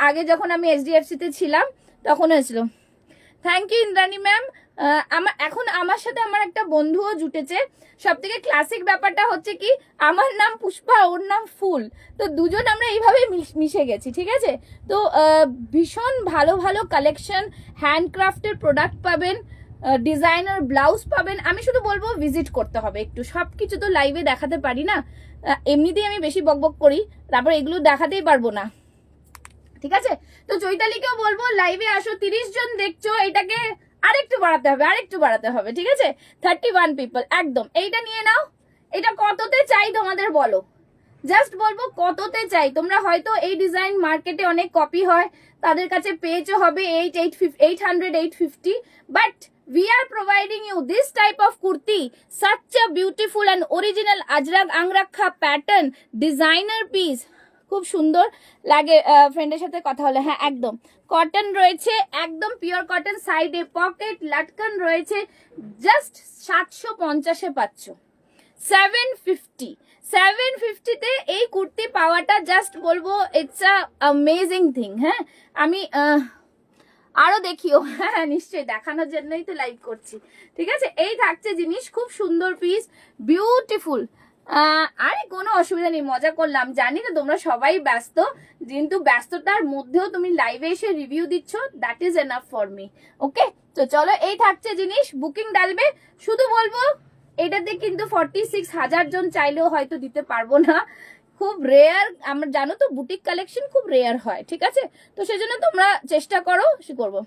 আগে যখন আমি SDFC তে ছিলাম তখন এসেছিল। Thank you Indrani ma'am. এখন আমার সাথে আমার একটা বন্ধুও জুটেছে। সব থেকে ক্লাসিক ব্যাপারটা হচ্ছে কি, আমার নাম পুষ্পা, ওর নাম ফুল, তো দুজন আমরা এইভাবে মিশে গেছি, ঠিক আছে? তো ভীষণ ভালো ভালো কালেকশন, হ্যান্ডক্রাফটের প্রোডাক্ট পাবেন, ডিজাইনার ব্লাউজ পাবেন। আমি শুধু বলবো ভিজিট করতে হবে একটু, সব কিছু তো লাইভে দেখাতে পারি না, এমনিতেই আমি বেশি বকবক করি, তারপর এগুলো দেখাতেই পারবো না, ঠিক আছে? তো চৈতালিকেও বলবো লাইভে আসো, 30 জন দেখছো, এটাকে আরেকটু বাড়াতে হবে, ঠিক আছে? 31 পিপল, একদম। এইটা নিয়ে নাও, এটা কততে চাই তোমাদের বলো, জাস্ট বলবো কততে চাই। তোমরা হয়তো এই ডিজাইন মার্কেটে অনেক কপি হয়, তাদের কাছে পেজও হবে 800-850, but we are providing you this type of kurti, such a beautiful and original ajrak angrakha pattern designer piece, খুব সুন্দর লাগে ফ্রেন্ডের সাথে কথা হলে। হ্যাঁ একদম কটন রয়েছে, একদম পিওর কটন, সাইডে পকেট লাটকান রয়েছে, জাস্ট 750-এ পাচ্ছ, 750-তে এই কুর্তি পাওয়াটা জাস্ট বলবো ইটস আ অ্যামেজিং থিং। হ্যাঁ আমি আরো দেখিও। হ্যাঁ নিশ্চয়ই, দেখানোর জন্যই তো লাইভ করছি। ঠিক আছে, এই থাকছে জিনিস, খুব সুন্দর পিস, বিউটিফুল। আরে কোনো অসুবিধা নেই, মজা করলাম, জানি তো তোমরা সবাই ব্যস্ত, কিন্তু ব্যস্ততার মধ্যেও তুমি লাইভে এসে রিভিউ দিচ্ছ, that is enough for me. Okay, তো চলো এই থাকছে জিনিস, বুকিং ডালবে। শুধু বলবো এটাতে কিন্তু 46,000 জন চাইলেও হয়তো দিতে পারবো না, খুব রেয়ার, আমরা জানো তো বুটিক কালেকশন খুব রেয়ার হয়। ঠিক আছে, তো সেজন্য তোমরা চেষ্টা করো, করবো।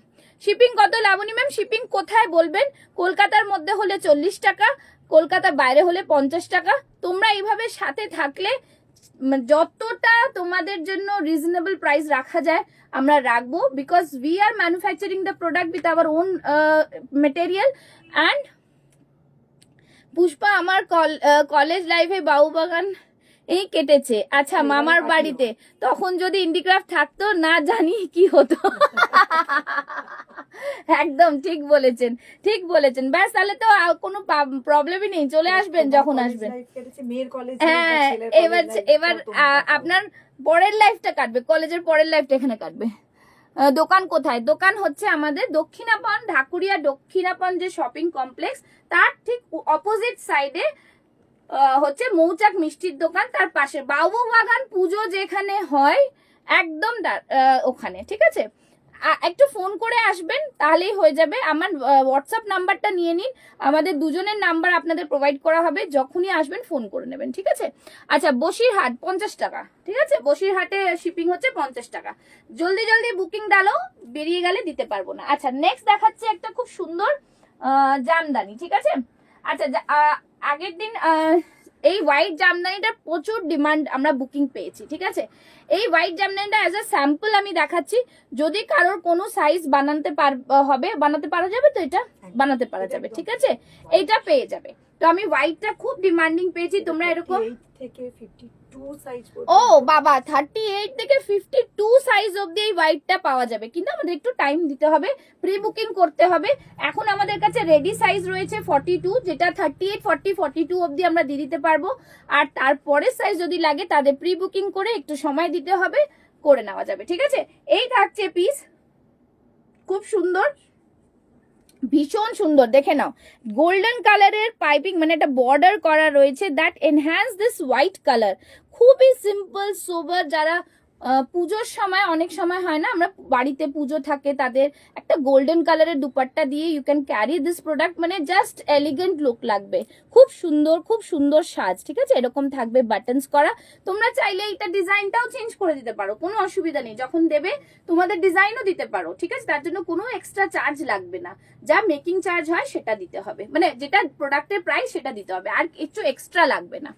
শিপিং কত লাবণী ম্যাম? শিপিং কোথায় বলবেন? কলকাতার মধ্যে হলে 40 টাকা, কলকাতার বাইরে হলে 50 টাকা। তোমরা এইভাবে সাথে থাকলে যতটা তোমাদের জন্য রিজনেবল প্রাইস রাখা যায় আমরা রাখবো, because we are manufacturing the product with our own material. And Pushpa আমার কলেজ লাইফে বাবুবাগান এই কেটেছে। আচ্ছা, মামার বাড়িতে তখন যদি ইন্ডিক্রাফট থাকতো না জানি কি হতো। একদম ঠিক বলেছেন, ঠিক বলেছেন। ব্যাস, তাহলে তো কোনো প্রবলেমই নেই, চলে আসবেন যখন আসবেন। হ্যাঁ, এবার আপনার পরের লাইফটা কাটবে, কলেজের পরের লাইফটা এখানে কাটবে। দোকান কোথায়? দোকান হচ্ছে আমাদের দক্ষিণাপন, ঢাকুরিয়া দক্ষিণাপন যে শপিং কমপ্লেক্স, তার ঠিক অপোজিট সাইডে হচ্ছে মৌচাক মিষ্টির দোকান, তার পাশে বাবু বাগান পুজো যেখানে হয় একদম তার ওখানে। ঠিক আছে, একটু ফোন করে আসবেন তাহলেই হয়ে যাবে। আমার হোয়াটসঅ্যাপ নাম্বারটা নিয়ে নিন, আমাদের দুজনের নাম্বার আপনাদের প্রোভাইড করা হবে, যখনই আসবেন ফোন করে নেবেন। ঠিক আছে, আচ্ছা বসিরহাট 50 টাকা। ঠিক আছে, বসিরহাটে শিপিং হচ্ছে 50 টাকা। জলদি জলদি বুকিং ডালো, বেরিয়ে গেলে দিতে পারবো না। আচ্ছা নেক্সট দেখাচ্ছি একটা খুব সুন্দর জামদানি। ঠিক আছে, আচ্ছা আগের দিন এই হোয়াইট জামদানিটা প্রচুর ডিমান্ড, আমরা বুকিং পেয়েছি। ঠিক আছে, এই হোয়াইট জামদানিটা অ্যাজ আ স্যাম্পল আমি দেখাচ্ছি, যদি কারোর কোনো সাইজ বানাতে পারা যাবে তো এটা বানাতে পারা যাবে। ঠিক আছে, এইটা পেয়ে যাবে। তো আমি হোয়াইটটা খুব ডিমান্ডিং পেয়েছি, তোমরা এরকম থেকে 52 সাইজ, ও বাবা 38 থেকে 52 সাইজ অবধি এই হোয়াইটটা পাওয়া যাবে, কিন্তু আমাদের একটু টাইম দিতে হবে, প্রি বুকিং করতে হবে। এখন আমাদের কাছে রেডি সাইজ রয়েছে 42, যেটা 38, 40, 42 অবধি আমরা দিয়ে দিতে পারবো। আর তারপরের সাইজ যদি লাগে তাদের প্রি বুকিং করে একটু সময় দিতে হবে, করে নেওয়া যাবে। ঠিক আছে, এই থাকছে পিস, খুব সুন্দর, ভীষণ সুন্দর, দেখে নাও। গোল্ডেন কালারের পাইপিং, মানে একটা বর্ডার করা রয়েছে, that enhance this white colour. খুবই সিম্পল সোবার, যারা পুজোর সময়, অনেক সময় হয় না আমরা বাড়িতে পুজো থাকে, তাদের একটা গোল্ডেন কালারের দুপাট্টা দিয়ে you can carry this product, মানে জাস্ট এলিগেন্ট লুক লাগবে, খুব সুন্দর, খুব সুন্দর সাজ। ঠিক আছে, এরকম থাকবে বাটনস করা। তোমরা চাইলে এটা ডিজাইনটাও চেঞ্জ করে দিতে পারো, কোনো অসুবিধা নেই, যখন দেবে তোমাদের ডিজাইনও দিতে পারো। ঠিক আছে, তার জন্য কোনো এক্সট্রা চার্জ লাগবে না, যা মেকিং চার্জ হয় সেটা দিতে হবে, মানে যেটা প্রোডাক্টের প্রাইস সেটা দিতে হবে, আর কিছু এক্সট্রা লাগবে না।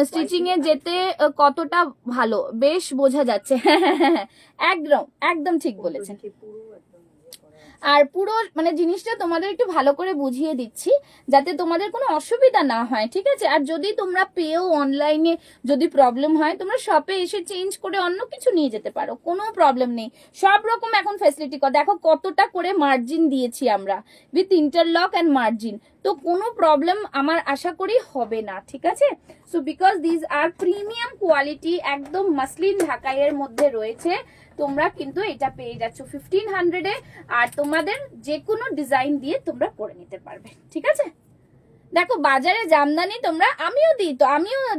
স্টিচিং এ যেতে কতটা ভালো বেশ বোঝা যাচ্ছে। একদম একদম ঠিক বলেছেন। আর পুরো মানে জিনিসটা তোমাদের একটু ভালো করে বুঝিয়ে দিচ্ছি যাতে তোমাদের কোনো অসুবিধা না হয়। ঠিক আছে, আর যদি তোমরা পেও অনলাইনে যদি প্রবলেম হয়, তোমরা শপে এসে চেঞ্জ করে অন্য কিছু নিয়ে যেতে পারো, কোনো প্রবলেম নেই। সব রকম এখন ফ্যাসিলিটি, দেখো কতটা করে মার্জিন দিয়েছি আমরা, উইথ ইন্টারলক অ্যান্ড মার্জিন, তো কোনো প্রবলেম আমার আশা করি হবে না। ঠিক আছে, so because these are premium quality, একদম মাসলিন ঢাকাইয়ের মধ্যে রয়েছে, তোমরা কিন্তু এটা পেয়ে যাচ্ছ 1500 এ, আর তোমাদের যে কোনো ডিজাইন দিয়ে তোমরা করে নিতে পারবে। ঠিক আছে, দেখো বাজারে জামদানি তোমরা, আমিও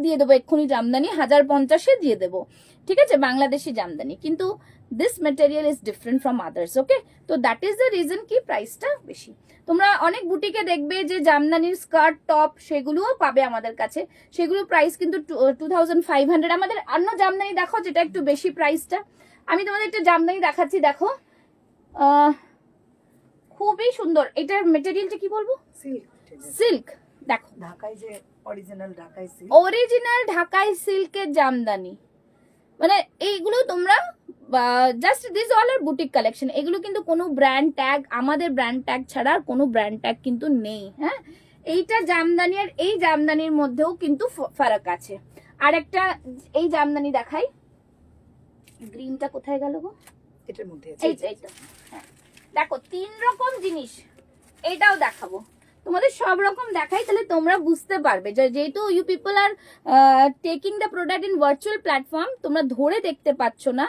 দিয়ে দেবো এক্ষুনি জামদানি 1050 এ দিয়ে দেবো। ঠিক আছে, বাংলাদেশি জামদানি, কিন্তু this material is different from others. Okay, তো দ্যাট ইজ দ্য রিজন কি প্রাইসটা বেশি। তোমরা অনেক বুটিকে দেখবে যে জামদানির স্কার্ট টপ সেগুলোও পাবে আমাদের কাছে, সেগুলো প্রাইস কিন্তু 2500। আমাদের অন্য জামদানি দেখো যেটা একটু বেশি প্রাইসটা, আমি তোমাদের একটা জামদানি দেখাচ্ছি, দেখো খুবই সুন্দর, এটার মেটেরিয়ালটা কি বলবো, সিল্ক। দেখো ঢাকায় যে অরিজিনাল ঢাকাই সিল্কের জামদানি, মানে এইগুলো তোমরা just this all are boutique collection, এগুলো কিন্তু কোনো ব্র্যান্ড ট্যাগ, আমাদের ব্র্যান্ড ট্যাগ ছাড়া কোনো ব্র্যান্ড ট্যাগ কিন্তু নেই। হ্যাঁ, এইটা জামদানি আর এই জামদানির মধ্যেও কিন্তু ফারাক আছে। আর একটা এই জামদানি দেখাই, গ্রিনটা কোথায় গেল গো, এটার মধ্যে এইটা। হ্যাঁ দেখো 3 রকম জিনিস, এইটাও দেখাবো, তোমাদের সব রকম দেখাই, তাহলে তোমরা বুঝতে পারবে যেহেতু you people are taking the product in virtual platform, তোমরা ধরে দেখতে পাচ্ছ না,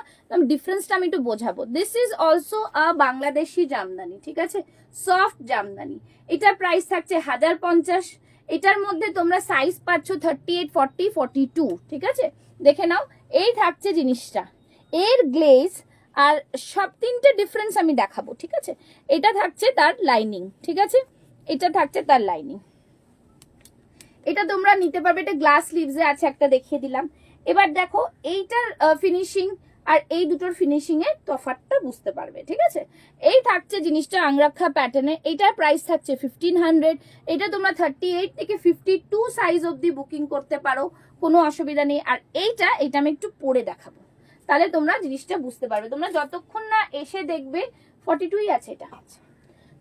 ডিফারেন্সটা আমি একটু বোঝাবো। This is also a Bangladeshi jamdani, ঠিক আছে, সফট জামদানি। এটার প্রাইস থাকছে 1050। এটার মধ্যে তোমরা সাইজ পাচ্ছ 38, 40, 42, ঠিক আছে, দেখে নাও। এই থাকছে জিনিসটা, এর গ্লেজ আর সব তিনটে ডিফারেন্স আমি দেখাবো, ঠিক আছে। এটা থাকছে তার লাইনিং, ঠিক আছে, এটা থাকছে তার লাইনিং। এটা তোমরা নিতে পারবে, এটা গ্লাস স্লিভসে আছে একটা, দেখিয়ে দিলাম। এবার দেখো এইটার ফিনিশিং আর এই দুটোর ফিনিশিং এর তফাৎটা বুঝতে পারবে, ঠিক আছে। এই থাকছে জিনিসটা আংরাক্ষা প্যাটার্নে, এইটার প্রাইস থাকছে 1500। এটা তোমরা 38 থেকে 52 সাইজ অবধি বুকিং করতে পারো, কোনো অসুবিধা নেই। আর এইটা আমি একটু পরে দেখাবো, তাহলে তোমরা জিনিসটা বুঝতে পারবে। তোমরা যতক্ষণ না এসে দেখবে, 42ই আছে এটা,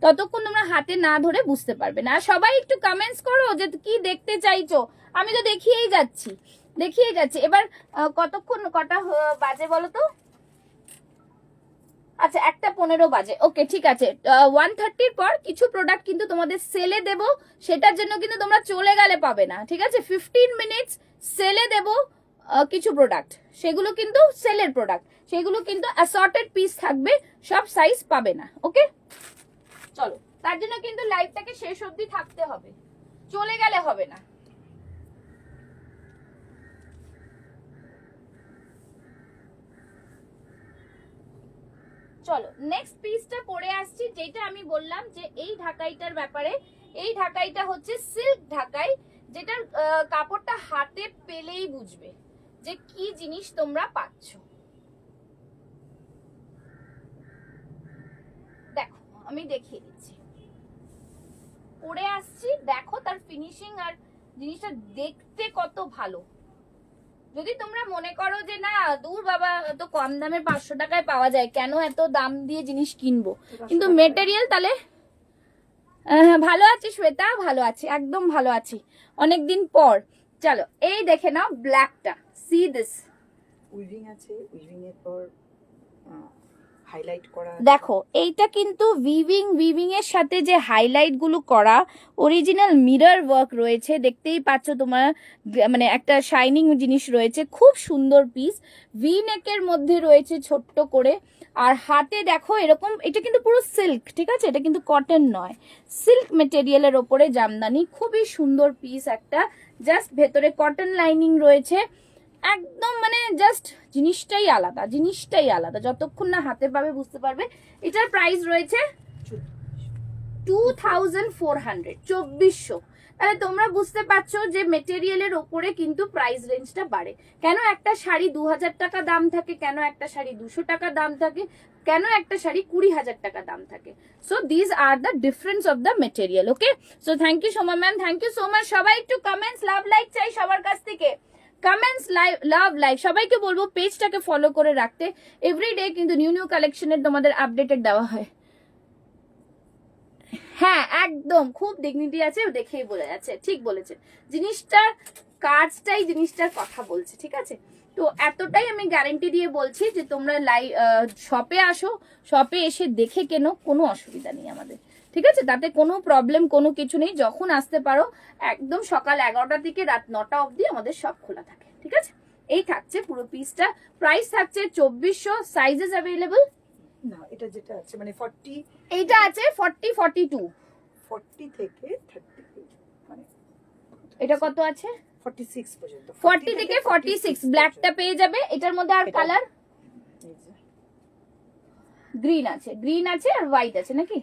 ততক্ষণ তোমরা হাতে না ধরে বুঝতে পারবে না। আর সবাই একটু কমেন্টস করো যে কি দেখতে চাইছো, আমি তো দেখিয়েই যাচ্ছি। এবার কতক্ষণ কটা বাজে বলো তো? আচ্ছা 1:15 বাজে, ওকে ঠিক আছে। 1:30 পর কিছু প্রোডাক্ট কিন্তু তোমাদের সেলে দেব, সেটার জন্য কিন্তু তোমরা চলে গেলে পাবে না, ঠিক আছে। 15 মিনিটস সেলে দেব কিছু প্রোডাক্ট, সেগুলো কিন্তু সেলের প্রোডাক্ট, সেগুলো কিন্তু অ্যাসর্টেড পিস থাকবে, সব সাইজ পাবে না, ওকে। চলো, তার জন্য কিন্তু লাইভটাকে শেষ অবধি থাকতে হবে, চলে গেলে হবে না। চলো নেক্সট পিসটা পরে আসছি, যেটা আমি বললাম যে এই ঢাকাইটার ব্যাপারে। এই ঢাকাইটা হচ্ছে সিল্ক ঢাকাই, যেটার কাপড়টা হাতে পেলেই বুঝবে যে কি জিনিস তোমরা পাচ্ছ। দেখো আমি দেখিয়ে দিচ্ছি, পরে আসছি, দেখো তার ফিনিশিং আর জিনিসটা দেখতে কত ভালো। যদি তোমরা মনে করো যে না দূর বাবা, এত কম দামে 500 টাকায় পাওয়া যায়, কেন এত দাম দিয়ে জিনিস কিনবো, কিন্তু মেটেরিয়াল তাহলে ভালো আছি শ্বেতা, ভালো আছি, একদম ভালো আছি, অনেকদিন পর। চলো এই দেখে নাও ব্ল্যাকটা, সি দিস, উইভিং আছে, উইভিং এর পর হাইলাইট করা। দেখো এইটা কিন্তু উইভিং এর সাথে যে হাইলাইট গুলো করা, অরিজিনাল মিরর ওয়ার্ক রয়েছে, দেখতেই পাচ্ছ তোমার, মানে একটা শাইনিং জিনিস রয়েছে, খুব সুন্দর পিস। ভি নেকের মধ্যে রয়েছে ছোট্ট করে, আর হাতে দেখো এরকম, এটা কিন্তু পুরো সিল্ক, ঠিক আছে, এটা কিন্তু কটন নয়, সিল্ক মেটেরিয়ালের ওপরে জামদানি, খুবই সুন্দর পিস একটা। জাস্ট ভেতরে কটন লাইনিং রয়েছে, একদম মানে জাস্ট জিনিসটাই আলাদা, যতক্ষণ না হাতে পাবে বুঝতে পারবে। এটার প্রাইস রয়েছে 2400, 2400। তাহলে তোমরা বুঝতে পারছো যে মেটেরিয়ালের ওপরে কিন্তু প্রাইস রেঞ্জটা বাড়ে। কেন একটা শাড়ি 2000 টাকা দাম থাকে, কেন একটা শাড়ি 200 টাকা দাম থাকে, কেন একটা শাড়ি 20,000 টাকা দাম থাকে। So this are the difference of the material, okay. So thank you so much ma'am, thank you so much. সবাই একটু কমেন্টস, লাভ, লাইক চাই সবার কাছ থেকে, কমেন্টস, লাভ, লাইক। সবাইকে বলবো পেজটাকে ফলো করে রাখতে, এভরিডে কিন্তু নিউ কালেকশনের তোমাদের আপডেটেড দেওয়া হয়। হ্যাঁ একদম, খুব ডিগনিটি আছে, দেখেই বোঝা যাচ্ছে, ঠিক বলেছেন। জিনিসটার কাজটাই জিনিসটার কথা বলছে, ঠিক আছে। তো এতটাই আমি গ্যারেন্টি দিয়ে বলছি যে তোমরা শপে আসো, শপে এসে দেখে কেনো, কোনো অসুবিধা নেই আমাদের, ঠিক আছে, তাতে কোনো প্রবলেম কোনো কিছু নেই। যখন আসতে পারো, একদম সকাল 11টা থেকে রাত 9টা অবধি আমাদের সব খোলা থাকে, ঠিক আছে। এই থাকছে পুরো পিসটা, প্রাইস থাকছে 2400, সাইজেস অ্যাভেলেবল না, এটা যেটা আছে মানে 40, এইটা আছে 40, 42, 40 থেকে 30, মানে এটা কত আছে 46 পর্যন্ত, 40 থেকে 46 ব্ল্যাকটা পেয়ে যাবে। এটার মধ্যে আর কালার গ্রিন আছে আর হোয়াইট আছে নাকি,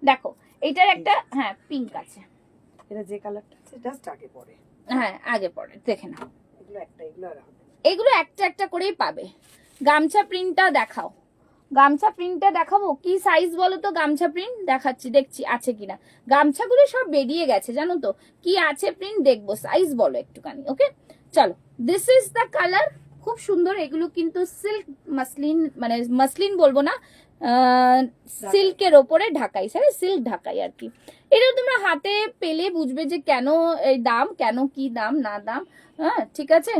দেখো এটার একটা হ্যাঁ পিঙ্ক আছে, এটা যে কালারটা আছে জাস্ট আগে পরে, হ্যাঁ আগে পরে দেখে নাও। এগুলো আর হবে, এগুলো একটা একটা করেই পাবে। গামছা প্রিন্টটা দেখাও, গামছা প্রিন্টটা দেখাবো, কি সাইজ বলো তো, গামছা প্রিন্ট দেখাচ্ছি, দেখছি আছে কিনা। গামছাগুলো সব বেরিয়ে গেছে জানো তো, কি আছে প্রিন্ট দেখবো, সাইজ বলো একটুখানি, ওকে। চলো দিস ইজ দ্য কালার, খুব সুন্দর। এগুলো কিন্তু সিল্ক মাসলিন, মানে মাসলিন বলবো না, সিল্কের ওপরে ঢাকাই, স্যার সিল্ক ঢাকাই আর কি। এটা তোমরা হাতে পেলে বুঝবে যে কেন এই দাম, কেন কি দাম না দাম, হ্যাঁ ঠিক আছে।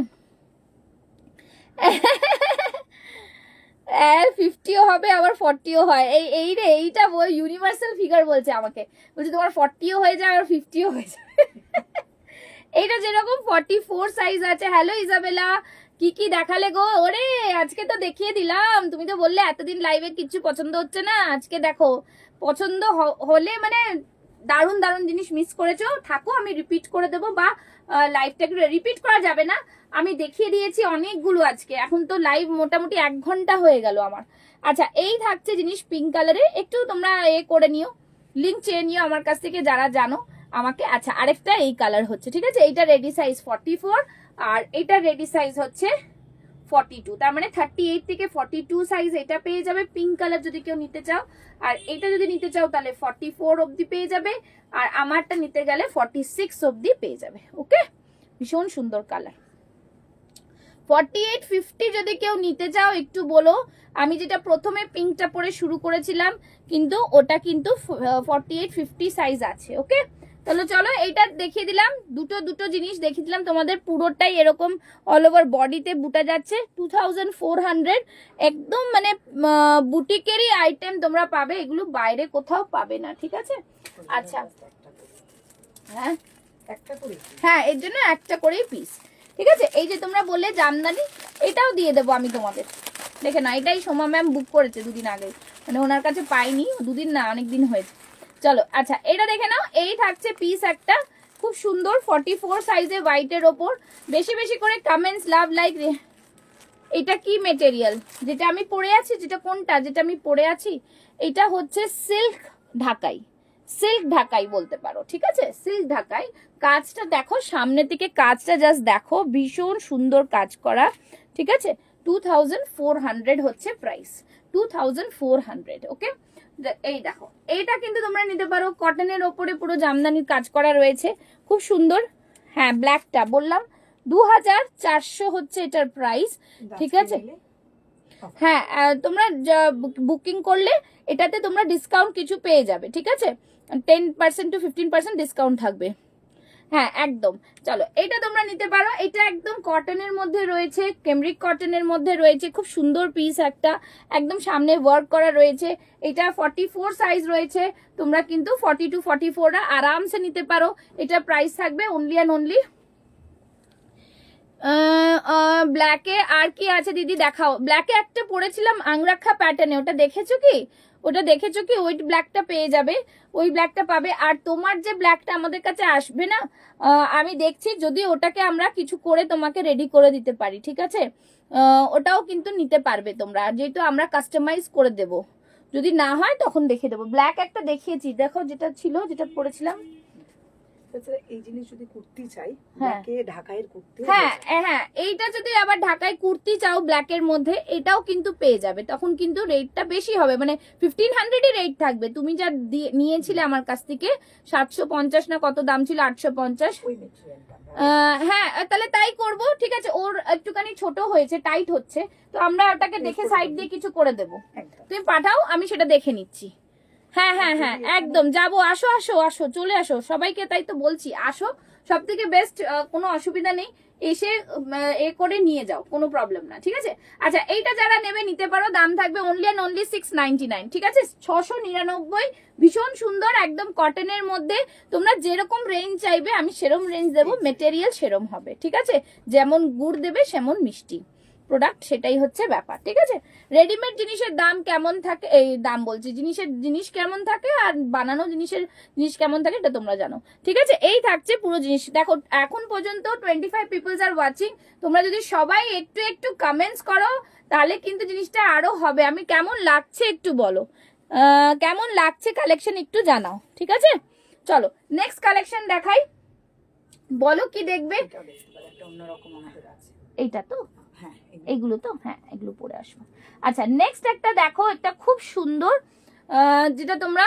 50ও হবে আবার 40ও হয়, এই রে এইটা ইউনিভার্সাল ফিগার বলছে আমাকে, বলছে তোমার 40ও হয়ে যায় আর 50ও হয়ে যায়। এইটা যেরকম 44 সাইজ আছে। হ্যালো ইজাবেলা, কি কি দেখালে গো? ওরে আজকে তো দেখিয়ে দিলাম, তুমি তো বললে এতদিন লাইভে কিছু পছন্দ হচ্ছে না, আজকে দেখো পছন্দ হলে মানে দারুণ দারুণ জিনিস মিস করেছো, থাকো আমি রিপিট করে দেবো, বা লাইভটা রিপিট করা যাবে না, আমি দেখিয়ে দিয়েছি অনেকগুলো আজকে, এখন তো লাইভ মোটামুটি 1 ঘন্টা হয়ে গেল আমার। আচ্ছা এই থাকছে জিনিস পিঙ্ক কালারে, একটু তোমরা করে নিও, লিঙ্ক চেয়ে নিও আমার কাছ থেকে যারা জানো আমাকে। আচ্ছা আরেকটা এই কালার হচ্ছে, ঠিক আছে, এইটা রেডি সাইজ 44 আর এটা রেডি সাইজ হচ্ছে 42, তার মানে 38 থেকে 42 সাইজ এটা পেয়ে যাবে পিঙ্ক কালার যদি কেউ নিতে চাও, আর এটা যদি নিতে চাও তাহলে 44 অবধি পেয়ে যাবে, আর আমারটা নিতে গেলে 46 অবধি পেয়ে যাবে। ওকে, ভীষণ সুন্দর কালার। 48 50 যদি কেউ নিতে চাও একটু বলো, আমি যেটা প্রথমে পিঙ্কটা পরে শুরু করেছিলাম কিন্তু ওটা কিন্তু 48 50 সাইজ আছে। ওকে, তাহলে চলো এইটা দেখিয়ে দিলাম, দুটো জিনিস দেখিয়ে দিলাম তোমাদের, পুরোটাই এরকম অল ওভার বডিতে বুটা যাচ্ছে, 2400, একদম মানে বুটিকেরই আইটেম তোমরা পাবে, এগুলো বাইরে কোথাও পাবে না, ঠিক আছে। আচ্ছা হ্যাঁ একটা করে হ্যাঁ, এর জন্য একটা করেই পিস, ঠিক আছে। এই যে তোমরা বললে জামদানি, এটাও দিয়ে দেবো আমি তোমাদের, দেখে না, এটাই সোমা ম্যাম বুক করেছে দুদিন আগে, মানে ওনার কাছে পাইনি, দুদিন না অনেকদিন হয়েছে। চলো আচ্ছা এটা দেখে নাও, এই থাকছে পিস একটা খুব সুন্দর 44 সাইজে হোয়াইটের ওপর, বেশি বেশি করে কমেন্টস লাভ লাইক। এটা কি মেটেরিয়াল যেটা আমি পরে আছি, যেটা কোনটা যেটা আমি পরে আছি, এটা হচ্ছে সিল্ক ঢাকাই, সিল্ক ঢাকাই বলতে পারো, ঠিক আছে, সিল্ক ঢাকাই। কাজটা দেখো সামনে থেকে, কাজটা জাস্ট দেখো, ভীষণ সুন্দর কাজ করা, ঠিক আছে। 2400 হচ্ছে প্রাইস, 2400। ওকে, এই দেখো এইটা কিন্তু তোমরা নিতে পারো, কটনের ওপরে পুরো জামদানির কাজ করা রয়েছে, খুব সুন্দর। হ্যাঁ ব্ল্যাকটা বললাম 2400 হচ্ছে এটার প্রাইস, ঠিক আছে। হ্যাঁ তোমরা বুকিং করলে এটাতে তোমরা ডিসকাউন্ট কিছু পেয়ে যাবে, ঠিক আছে, 10% to 15% ডিসকাউন্ট থাকবে। হ্যাঁ একদম, চলো এটা তোমরা নিতে পারো, এটা একদম কটনের মধ্যে রয়েছে, কেমব্রিক কটনের মধ্যে রয়েছে, খুব সুন্দর পিস একটা, একদম সামনে ওয়ার্ক করা রয়েছে, এটা 44 সাইজ রয়েছে, তোমরা কিন্তু 42 44 আরামসে নিতে পারো। এটা প্রাইস থাকবে অনলি অ্যান্ড অনলি। ব্ল্যাকে আর কি আছে দিদি দেখাও, ব্ল্যাকে একটা পরেছিলাম আংরাখা প্যাটার্নে, ওটা দেখেছো কি, ওটা দেখেছো কি, ওই ব্ল্যাকটা পেয়ে যাবে, ওই ব্ল্যাকটা পাবে। আর তোমার যে ব্ল্যাকটা আমাদের কাছে আসবে না, আমি দেখছি যদি ওটাকে আমরা কিছু করে তোমাকে রেডি করে দিতে পারি, ঠিক আছে, ওটাও কিন্তু নিতে পারবে তোমরা, যেহেতু আমরা কাস্টমাইজ করে দেব, যদি না হয় তখন দেখিয়ে দেবো। ব্ল্যাক একটা দেখিয়েছি, দেখো যেটা ছিল, যেটা পরেছিলাম। এই জিনিস যদি কুর্তি চাই, হ্যাঁ। ব্ল্যাকে ঢাকাইয়ের কুর্তি, হ্যাঁ হ্যাঁ, এইটা যদি আবার ঢাকায় কুর্তি চাও ব্ল্যাকের মধ্যে, এটাও কিন্তু পেয়ে যাবে, তখন কিন্তু রেটটা বেশি হবে, মানে 1500-ই রেট থাকবে। তুমি যা নিয়েছিলে আমার কাছ থেকে 750 না কত দাম ছিল, 850। ওই মেটেরিয়ালটা হ্যাঁ তাহলে তাই করব, ঠিক আছে, ওর একটুখানি ছোট হয়েছে, টাইট হচ্ছে, তো আমরা ওটাকে দেখে সাইড দিয়ে কিছু করে দেবো, একদম। তুমি পাঠাও আমি সেটা দেখে নিচ্ছি। হ্যাঁ হ্যাঁ হ্যাঁ একদম যাবো, আসো আসো আসো, চলে আসো সবাইকে, তাই তো বলছি আসো, সব থেকে বেস্ট, কোনো অসুবিধা নেই, এসে এ করে নিয়ে যাও, কোনো প্রবলেম না, ঠিক আছে। আচ্ছা এইটা যারা নেবে নিতে পারো, দাম থাকবে অনলি অ্যান্ড অনলি 699, ঠিক আছে, 699, ভীষণ সুন্দর, একদম কটনের মধ্যে, তোমরা যেরকম রেঞ্জ চাইবে আমি সেরকম রেঞ্জ দেবো, মেটেরিয়াল সেরম হবে, ঠিক আছে, যেমন গুড় দেবে সেমন মিষ্টি প্রোডাক্ট, সেটাই হচ্ছে ব্যাপার, ঠিক আছে। রেডিমেড জিনিসের দাম কেমন থাকে, এই দাম বলছি, জিনিস কেমন থাকে, আর বানানো জিনিস কেমন থাকে এটা তোমরা জানো, ঠিক আছে। এই থাকছে পুরো জিনিস, দেখো এখন পর্যন্ত 25 পিপলস আর ওয়াচিং, তোমরা যদি সবাই একটু একটু কমেন্টস করো তাহলে কিন্তু জিনিসটা আরো হবে। আমি কেমন লাগছে একটু বলো, কেমন লাগছে কালেকশন একটু জানাও, ঠিক আছে। চলো নেক্সট কালেকশন দেখাই, বলো কি দেখবে। এটাও দেখতে পারো, একটা অন্যরকম আমাদের আছে। এইটা তো, হ্যাঁ এইগুলো তো, হ্যাঁ এগুলো পরে আসবো। আচ্ছা নেক্সট একটা দেখো, এটা খুব সুন্দর, যেটা তোমরা,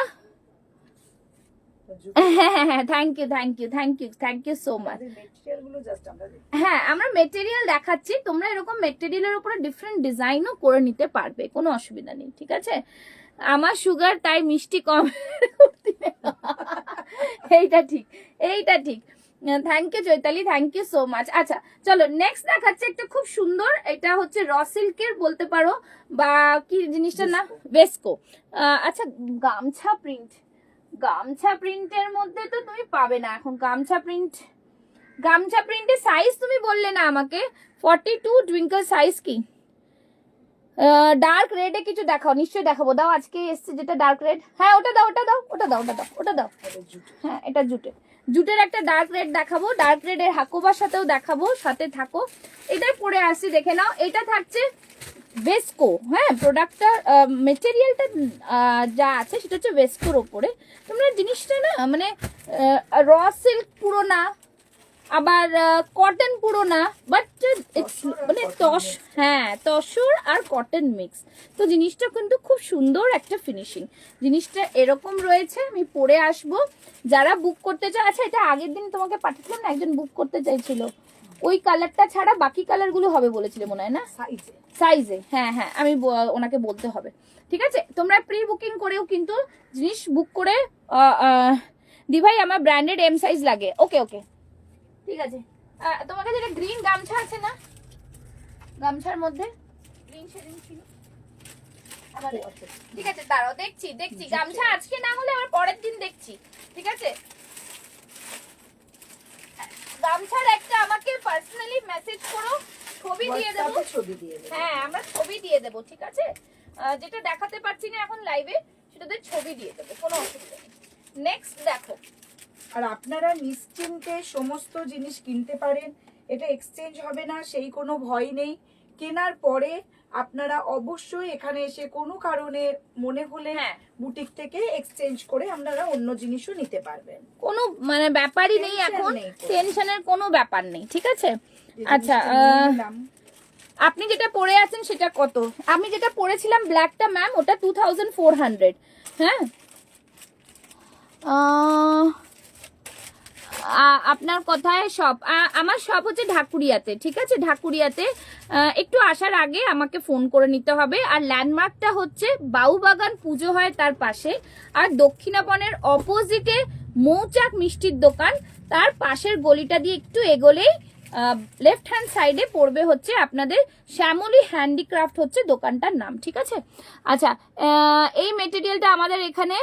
হ্যাঁ thank you thank you thank you thank you so much. Material গুলো জাস্ট আমরা দেখি। হ্যাঁ আমরা মেটেরিয়াল দেখাচ্ছি, তোমরা এরকম মেটেরিয়ালের উপরে ডিফারেন্ট ডিজাইনও করে নিতে পারবে, কোনো অসুবিধা নেই, ঠিক আছে। আমার সুগার তাই মিষ্টি কম, এইটা ঠিক, এইটা ঠিক। Thank you Chaitali, thank you so much. আচ্ছা চলো নেক্সট দেখাচ্ছে একটা খুব সুন্দর, এটা হচ্ছে র সিল্কের বলতে পারো বা কি জিনিসটার না, ভেস্কো। আচ্ছা গামছা প্রিন্ট, গামছা প্রিন্টের মধ্যে তো তুমি পাবে না এখন গামছা প্রিন্ট। গামছা প্রিন্টের সাইজ তুমি বললে না আমাকে 42, টুইঙ্কল সাইজ কি? ডার্ক রেডে কিছু দেখাও, নিশ্চয়ই দেখাবো। দাও আজকে এসছে যেটা ডার্ক রেড, হ্যাঁ ওটা দাও, ওটা দাও, ওটা দাও, ওটা দাও, ওটা দাও। হ্যাঁ এটা জুটে, জুটের একটা ডার্ক রেড দেখাবো, ডার্ক রেডের হাকোবার সাথেও দেখাবো, সাথে থাকো। এটাই পরে আসছি দেখে নাও। এটা থাকছে ভেস্কো, হ্যাঁ প্রোডাক্টটা মেটেরিয়ালটা যা আছে সেটা হচ্ছে ভেস্কোর ওপরে। তোমরা জিনিসটা না মানে র সিল্ক পুরো না, আবার কটন পুরো না, বাট মানে হ্যাঁ তসর আর কটন মিক্স। তো জিনিসটা কিন্তু খুব সুন্দর একটা ফিনিশিং, জিনিসটা এরকম রয়েছে। আমি পরে আসবো, যারা বুক করতে চাও। আচ্ছা এটা আগের দিন তোমাকে পাঠিয়েছিলাম না, একজন বুক করতে চাইছিল, ওই কালারটা ছাড়া বাকি কালারগুলো হবে বলেছিলে মনে হয় না? সাইজে সাইজে, হ্যাঁ হ্যাঁ আমি ওনাকে বলতে হবে। ঠিক আছে, তোমরা প্রি বুকিং করেও কিন্তু জিনিস বুক করে দি ভাই আমার ব্র্যান্ডেড এম সাইজ লাগে। ওকে ওকে ঠিক আছে। তোমাকে যেটা গ্রিন গামছা আছে না, গামছার মধ্যে গ্রিন শেডিং ছিল আমাদের। ঠিক আছে দাঁড়াও দেখছি দেখছি, গামছা আজকে না হলে আবার পরের দিন দেখছি। ঠিক আছে, গামছার একটা আমাকে পার্সোনালি মেসেজ করো, ছবি দিয়ে দেবো। ছবি দিয়ে দেবো, হ্যাঁ আমরা ছবি দিয়ে দেবো। ঠিক আছে, যেটা দেখাতে পারছি না এখন লাইভে সেটাতে ছবি দিয়ে দেবো, কোনো অসুবিধা নেই। নেক্সট দেখো, আর আপনারা নিশ্চিন্তে সমস্ত জিনিস কিনতে পারেন, এটা এক্সচেঞ্জ হবে না সেই কোনো ভয় নেই। কেনার পরে আপনারা অবশ্যই এখানে এসে কোনো কারণে মনে হলে হ্যাঁ বুটিক থেকে এক্সচেঞ্জ করে আপনারা অন্য জিনিসও নিতে পারবেন, কোনো মানে ব্যাপারই নেই Tension এখন, নেই কোনো। টেনশনের কোনো ব্যাপার নেই। ঠিক আছে, যে আচ্ছা জিনিসটা নিয়ে নিলাম। আপনি যেটা পরে আছেন সেটা কত? আমি যেটা পরেছিলাম ব্ল্যাকটা ম্যাম ওটা 2400। হ্যাঁ আপনার কথায় সব আমার সব হচ্ছে ঢাকুরিয়াতে। ঠিক আছে, ঢাকুরিয়াতে একটু আসার আগে আমাকে ফোন করে নিতে হবে। আর ল্যান্ডমার্কটা হচ্ছে বাউবাগান পুজো হয় তার পাশে, আর দক্ষিণাপনের অপোজিটে মৌচাক মিষ্টির দোকান, তার পাশের গলিটা দিয়ে একটু এগোলেই লেফট হ্যান্ড সাইডে পড়বে হচ্ছে আপনাদের শ্যামলী হ্যান্ডিক্রাফট হচ্ছে দোকানটার নাম। ঠিক আছে, আচ্ছা এই মেটেরিয়ালটা আমাদের এখানে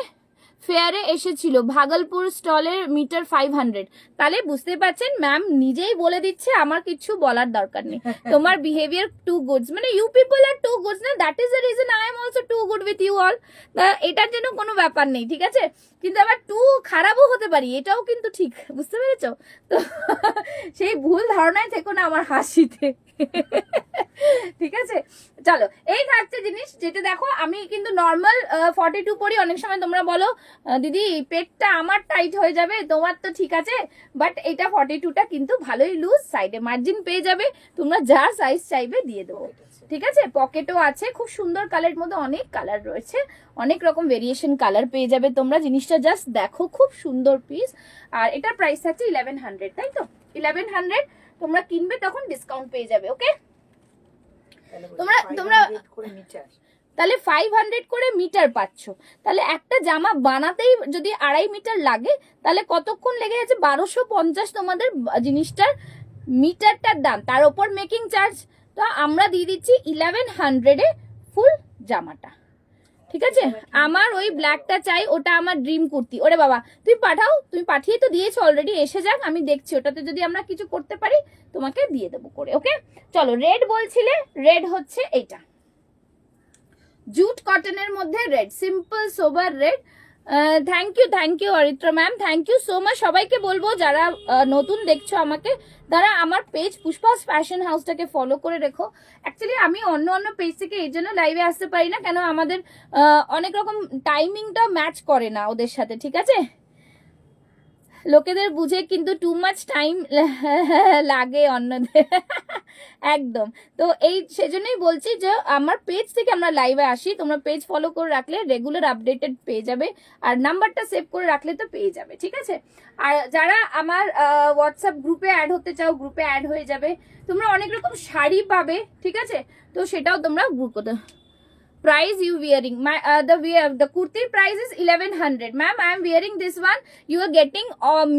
ফেয়ারে এসেছিল, ভাগলপুর স্টলের মিটার 500। তাহলে বুঝতে পারছেন ম্যাম নিজেই বলে দিচ্ছে, আমার কিছু বলার দরকার নেই। তোমার বিহেভিয়ার টু গুডস, মানে you people are too goods না, that is the reason I am also too good with you all. এটার জন্য কোনো ব্যাপার নেই। ঠিক আছে, কিন্তু আবার টু খারাপও হতে পারি, এটাও কিন্তু ঠিক, বুঝতে পেরেছো তো? সেই ভুল ধারণায় থেকো না আমার হাসিতে। ঠিক আছে, চলো এই থাকছে জিনিস। যেটা দেখো আমি কিন্তু নর্মাল 42 পরি, অনেক সময় তোমরা বলো দিদি পেটটা আমার টাইট হয়ে যাবে, তোমার তো ঠিক আছে, বাট এটা 42টা কিন্তু ভালোই লুজ, সাইডে মার্জিন পেয়ে যাবে, তোমরা যা সাইজ চাইবে দিয়ে দেবো। ঠিক আছে, পকেটও আছে, খুব সুন্দর কালারের মধ্যে অনেক কালার রয়েছে, অনেক রকম ভেরিয়েশন কালার পেয়ে যাবে তোমরা। জিনিসটা জাস্ট দেখো, খুব সুন্দর পিস। আর এটার প্রাইস থাকছে 1100, তাই তো? 1100 তোমরা কিনবে তখন ডিসকাউন্ট পেয়ে যাবে। ওকে, তোমরা করে মিটার, তাহলে 500 করে মিটার পাচ্ছ। তাহলে একটা জামা বানাতেই যদি 2.5 মিটার লাগে, তাহলে কতক্ষণ লেগে যাচ্ছে? 1250 তোমাদের জিনিসটার মিটারটার দাম, তার উপর মেকিং চার্জ। তো আমরা দিয়ে দিচ্ছি 1100 ফুল জামাটা। ঠিক আছে, আমার ওই ব্ল্যাকটা চাই, ওটা আমার ড্রিম কুর্তি। ওরে বাবা তুমি পাঠাও, তুমি পাঠিয়ে তো দিয়েছো অলরেডি, এসে যাক, আমি দেখছি ওটাতে যদি আমরা কিছু করতে পারি তোমাকে দিয়ে দেবো করে। ওকে চলো, রেড বলছিলে, রেড হচ্ছে এইটা জুট কটনের মধ্যে red, simple sober red. Thank you Aritra ma'am, thank you so much. সবাইকে বলবো যারা নতুন দেখছো আমাকে, তারা আমার পেজ পুষ্পাস ফ্যাশন হাউসটাকে ফলো করে রেখো। অ্যাকচুয়ালি আমি অন্য পেজ থেকে এই জন্য লাইভে আসতে পারি না, কেন আমাদের অনেক রকম টাইমিংটা ম্যাচ করে না ওদের সাথে। ঠিক আছে, লোকেদের বুঝে কিন্তু টু মাচ টাইম লাগে অন্যদের। একদম, তো এই সেজন্যই বলছি যে আমার পেজ থেকে আমরা লাইভে আসি, তোমরা পেজ ফলো করে রাখলে রেগুলার আপডেটেড পেয়ে যাবে, আর নাম্বারটা সেভ করে রাখলে তো পেয়ে যাবে। ঠিক আছে, আর যারা আমার হোয়াটসঅ্যাপ গ্রুপে অ্যাড হতে চাও, গ্রুপে অ্যাড হয়ে যাবে। তোমরা অনেক রকম শাড়ি পাবে, ঠিক আছে, তো সেটাও তোমরা group price you wearing? The kurti price is 1100. Ma'am, I am wearing this one. You are getting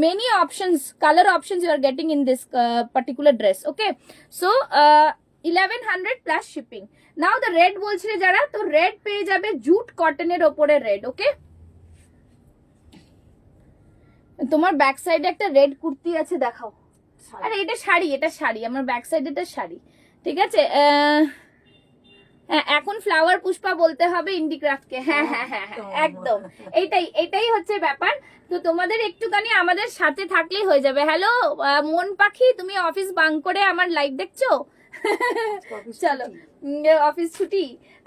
many options, color options you are getting in this particular dress. Okay, so 1100 plus shipping. Now the red বলছিলে যারা, তো red পেয়ে যাবে jute কটনের ওপরে red. Okay, তোমার back সাইডে একটা রেড কুর্তি আছে, দেখাও। আরে এটা শাড়ি, এটা শাড়ি, আমার ব্যাক সাইডে এটা শাড়ি। ঠিক আছে, হ্যাঁ এখন ফ্লাওয়ার পুষ্পা বলতে হবে ইন্ডিক্রাফটকে। হ্যাঁ হ্যাঁ হ্যাঁ হ্যাঁ একদম, এটাই হচ্ছে ব্যাপার। তো তোমাদের একটুখানি আমাদের সাথে থাকলেই হয়ে যাবে। হ্যালো মন পাখি, তুমি অফিস বাঙ্ক করে আমার লাইভ দেখছো? চলো, অফিস ছুটি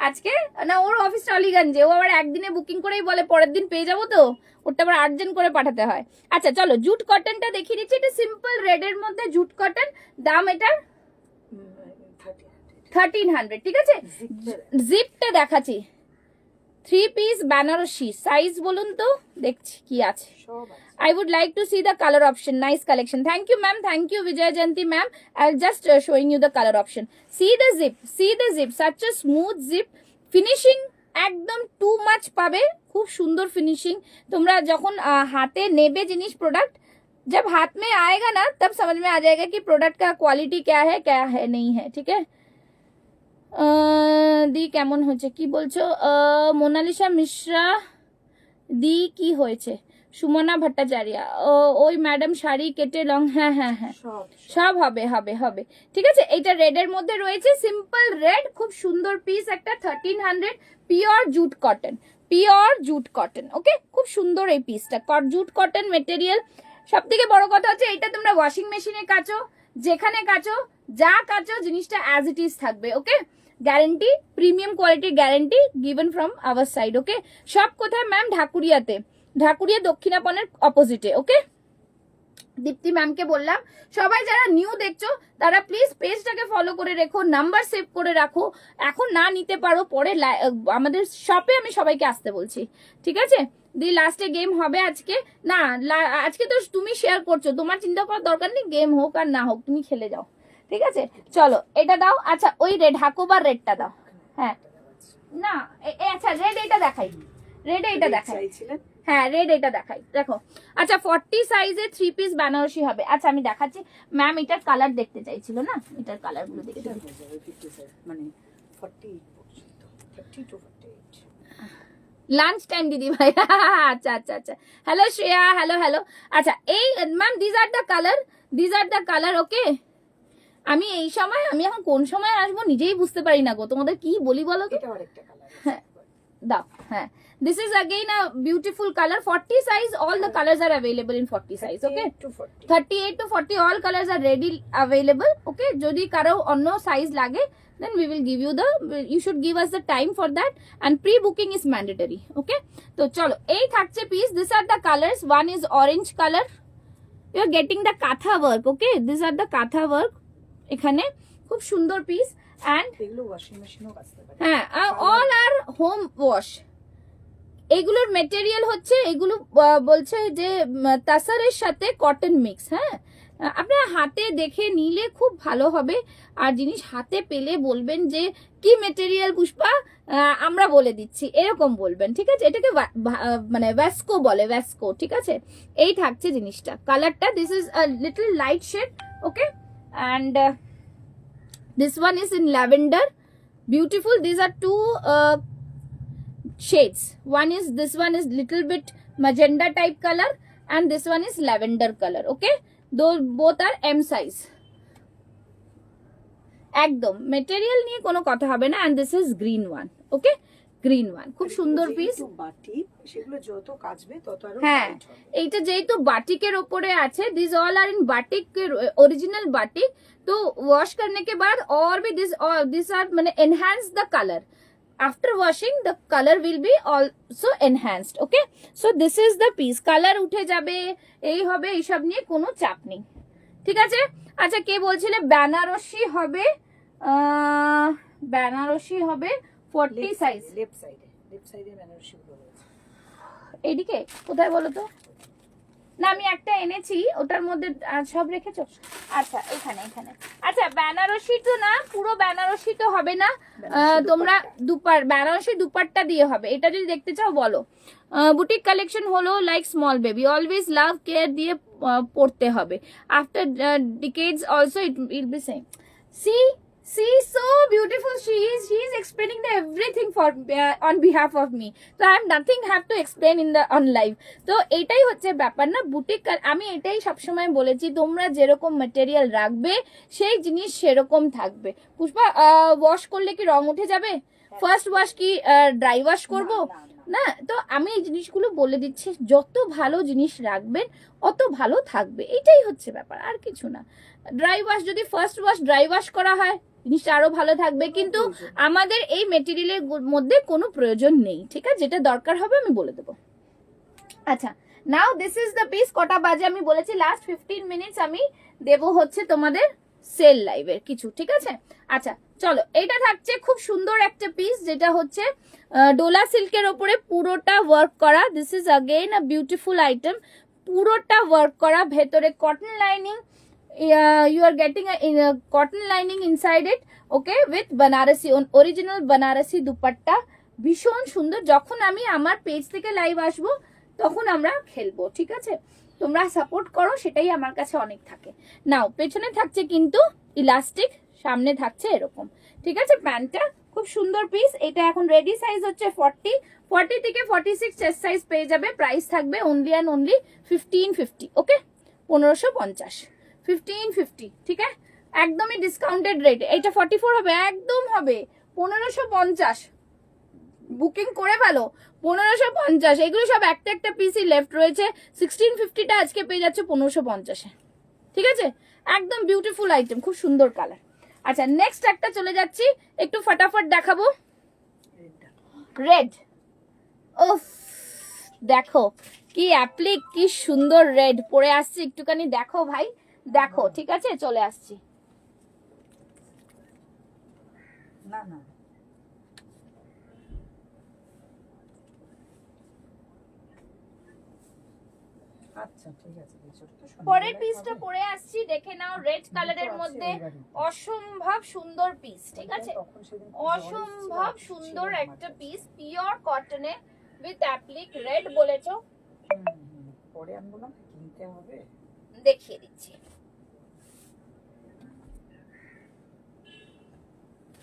আজকে না, ওর অফিস টলিগঞ্জে, ও আবার একদিনে বুকিং করেই বলে পরের দিন পেয়ে যাবো, তো ওটা আবার আর্জেন্ট করে পাঠাতে হয়। আচ্ছা চলো, জুট কটনটা দেখিয়ে দিচ্ছি। এটা সিম্পল রেড এর মধ্যে জুট কটন, দাম এটার 1300। ঠিক আছে, জিপটা দেখাচ্ছি। 3 piece বেনারসি, সাইজ বলুন তো, দেখছি কি আছে। I would like to see the color option. Nice collection. Thank you, ma'am. Thank you, Vijay Janti, ma'am. I'll just showing you the color option. See the zip. See the zip. Such a smooth zip. Finishing একদম too much পাবে, খুব সুন্দর finishing. তোমরা যখন হাতে নেবে জিনিস, product जब हाथ में आएगा ना, तब समझ में आ जाएगा कि प्रोडक्ट का क्वालिटी क्या है नहीं है। ठीक है, দি কেমন হয়েছে কি বলছো? মোনালিসা মিশ্রা দি কি হয়েছে? সুমনা ভট্টাচার্য, ওই ম্যাডাম শাড়ি কেটে লং, হ্যাঁ হ্যাঁ হ্যাঁ সব হবে হবে হবে। ঠিক আছে, এইটা রেড এর মধ্যে রয়েছে, সিম্পল রেড, খুব সুন্দর পিস একটা, 1300, pure jute cotton, pure jute cotton. Okay, খুব সুন্দর এই পিসটা, জুট কটন মেটেরিয়াল। সব থেকে বড় কথা হচ্ছে এটা তোমরা ওয়াশিং মেশিনে কাচো, যেখানে কাচো, যা কাচো, জিনিসটা অ্যাজ ইট ইজ থাকবে। ওকে, গ্যারেন্টি, প্রিমিয়াম কোয়ালিটির guarantee given from our side. Okay, সব কোথায় ম্যাম? ঢাকুরিয়াতে, ঢাকুরিয়া দক্ষিণাপনের অপোজিটে। ওকে, দীপ্তি ম্যামকে বললাম। সবাই যারা নিউ দেখছো তারা প্লিজ পেজটাকে ফলো করে রেখো, নাম্বার সেভ করে রাখো। এখন না নিতে পারো, পরে আমাদের শপে আমি সবাইকে আসতে বলছি। ঠিক আছে, দি লাস্টে গেম হবে আজকে না, আজকে তো তুমি শেয়ার করছো, তোমার চিন্তা করার দরকার নেই, গেম হোক আর না হোক তুমি খেলে যাও। ঠিক আছে, চলো এটা দাও। আচ্ছা ওই রেড হাকোবার রেডটা দাও। হ্যাঁ না, আচ্ছা রেড এটা দেখাই, রেড এটা দেখাই, হ্যাঁ রেড এটা দেখাই, দেখো। আচ্ছা 40 সাইজে 3 পিস বেনারসি হবে। আচ্ছা আমি দেখাচ্ছি, ম্যাম এটার কালার দেখতে চাইছিল না, এটার কালার গুলো দেখতে, মানে 40 পর্যন্ত, 30 to 48 লাঞ্চ টাইম দিদি ভাই। আচ্ছা আচ্ছা আচ্ছা, হ্যালো শ্রেয়া, হ্যালো হ্যালো। আচ্ছা এই ma'am this are the colour, this are the colour. Okay, আমি এই সময়, আমি এখন কোন সময় আসবো নিজেই বুঝতে পারি না গো, তোমাদের কি বলি বলো তো। হ্যাঁ দাও, হ্যাঁ this is again a beautiful color, 40 size, all the colors are available in 40 size. Okay, 38 to 40 all colors are ready available. Okay, যদি কারো অন্য সাইজ লাগে then we will give you the, you should give us the time for that, and pre booking is mandatory. Okay, তো চলো এই থাকছে piece. these are the colors, one is orange color, you are getting the katha work. Okay, these are the katha work, এখানে খুব সুন্দর piece. and এগুলো washing মেশিনও কাচতে পারে, হ্যাঁ all are home wash। এগুলোর মেটেরিয়াল হচ্ছে, এগুলো বলছে যে তাসারের সাথে কটন মিক্স। হ্যাঁ, আপনার হাতে দেখে নিলে খুব ভালো হবে, আর জিনিস হাতে পেলে বলবেন যে কি মেটেরিয়াল পুষ্পা, আমরা বলে দিচ্ছি, এরকম বলবেন। ঠিক আছে, এটাকে মানে ভ্যাসকো বলে, ভ্যাসকো। ঠিক আছে, এই থাকছে জিনিসটা, কালারটা this is a little light shade. Okay, and this one is in lavender, beautiful. These are two shades, one is, this one is little bit magenta type color, and this one is lavender color. Okay, those both are M size, একদম material নিয়ে কোনো কথা হবে না। and this is green one. Okay, green one, খুব সুন্দর piece. Batik, সেগুলো যত কাচবে তত আরো, হ্যাঁ এইটা যেহেতু বাটিকের ওপরে আছে, this all are in batik, original batik, तो वॉश करने के बाद और भी दिस आर মানে enhance the colour, after washing the colour will be also enhanced. Okay, so this is the piece, colour উঠে যাবে, এই হবে, এইসব নিয়ে কোনো চাপ নেই। ঠিক আছে, আচ্ছা কে বলছিলে বেনারসি হবে, বেনারসি হবে 40 সাইজ, লেফট সাইডে বেনারসি গুলো রয়েছে। এইদিকে কোথায় বলো তো? না আমি একটা এনেছি, ওটার মধ্যে সব রেখেছো? আচ্ছা এখানে এখানে। আচ্ছা বেনারসি তো না, পুরো বেনারসি তো হবে না, তোমরা বেনারসি দুপাট্টা দিয়ে হবে। এটা যদি দেখতে চাও বলো। বুটিক কালেকশন হলো লাইক স্মল বেবি, অলওয়েজ লাভ কেয়ার দিয়ে পড়তে হবে। After ডিকেডস also it will be same. See, so beautiful she is explaining the everything for on behalf of me, so I have nothing have to explain in the on live. তো এটাই হচ্ছে ব্যাপার না boutique. আমি এটাই সবসময় বলেছি, তোমরা যেরকম ম্যাটেরিয়াল রাখবে সেই জিনিস সেরকম থাকবে। পুষ্পা ওয়াশ করলে কি রং উঠে যাবে? ফার্স্ট ওয়াশ কি ড্রাই ওয়াশ করব না? তো আমি এই জিনিসগুলো বলে দিচ্ছি, যত ভালো জিনিস রাখবেন অত ভালো থাকবে, এটাই হচ্ছে ব্যাপার, আর কিছু না। ড্রাই ওয়াশ যদি ফার্স্ট ওয়াশ ড্রাই ওয়াশ করা হয় জিনিসটা আরো ভালো থাকবে, কিন্তু আমাদের এই মেটেরিয়ালের মধ্যে কোনো প্রয়োজন নেই, ঠিক আছে? যেটা দরকার হবে আমি বলে দেবো। আচ্ছা নাও দিস ইজ দ্য পিস। কটা বাজে আমি বলেছি লাস্ট 15 মিনিটস আমি দেব হচ্ছে তোমাদের সেল লাইভের কিছু, ঠিক আছে? আচ্ছা চলো, এটা থাকছে খুব সুন্দর একটা পিস, যেটা হচ্ছে ডোলা সিল্কের ওপরে পুরোটা ওয়ার্ক করা। This is again a beautiful item, পুরোটা ওয়ার্ক করা, ভেতরে cotton lining, you are getting a cotton lining inside it, okay, with banarasi original banarasi dupatta, ভীষণ সুন্দর। যখন আমি আমার পেজ থেকে লাইভ আসবো তখন আমরা খেলবো, ঠিক আছে? তোমরা সাপোর্ট করো, সেটাই আমার কাছে অনেক থাকে। নাও পেছনে থাকছে কিন্তু ইলাস্টিক, সামনে থাকছে এরকম, ঠিক আছে? প্যান্টটা খুব সুন্দর পিস। এটা এখন রেডি সাইজ হচ্ছে 40 থেকে 46 চেস্ট সাইজ পেয়ে যাবে। প্রাইস থাকবে অনলি অ্যান্ড অনলি 1550, ওকে? 1550, 1550, ঠিক আছে? একদমই ডিসকাউন্টেড রেট। এটা 44 হবে, একদম হবে 1550। বুকিং করে ফেলো, 1550। এগুলো সব একটা একটা পিসই লেফট রয়েছে। 1650টা আজকে পেয়ে যাচ্ছে 1550-এ, ঠিক আছে? একদম বিউটিফুল আইটেম, খুব সুন্দর কালার। আচ্ছা নেক্সট একটা চলে যাচ্ছি, একটু ফটাফট দেখাবো। রেড, ওফ দেখো কি অ্যাপ্লিক, কি সুন্দর রেড পরে আসছে, একটুখানি দেখো ভাই, দেখো, ঠিক আছে? চলে আসছি। না না আচ্ছা ঠিক আছে, পরের পিসটা পরে আসছি, দেখে নাও। রেড কালারের মধ্যে অসম্ভব সুন্দর পিস, ঠিক আছে? অসম্ভব সুন্দর একটা পিস, পিওর কটনে উইথ অ্যাপ্লিক রেড বলেছো। পরে আমি বললাম কিনতে হবে, দেখিয়ে দিচ্ছি।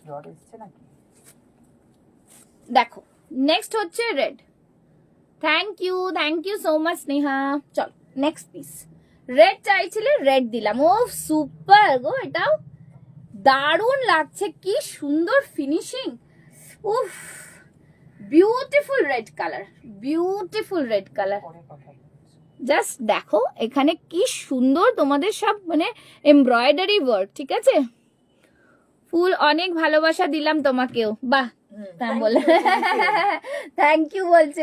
জ্বর এসছে নাকি? দেখো নেক্সট হচ্ছে red. Thank you so much Sneha. চল নেক্সট পিস। রেড চাইছিলে, রেড দিলাম। ও সুপার গো, এটাও দারুণ লাগছে, কি সুন্দর ফিনিশিং। উফ, beautiful red colour, beautiful red colour. Just দেখো এখানে কি সুন্দর তোমাদের সব মানে এমব্রয়ডারি ওয়ার্ক, ঠিক আছে? ফুল অনেক ভালোবাসা দিলাম তোমাকেও। বাহ, বলে থ্যাংক ইউ বলছে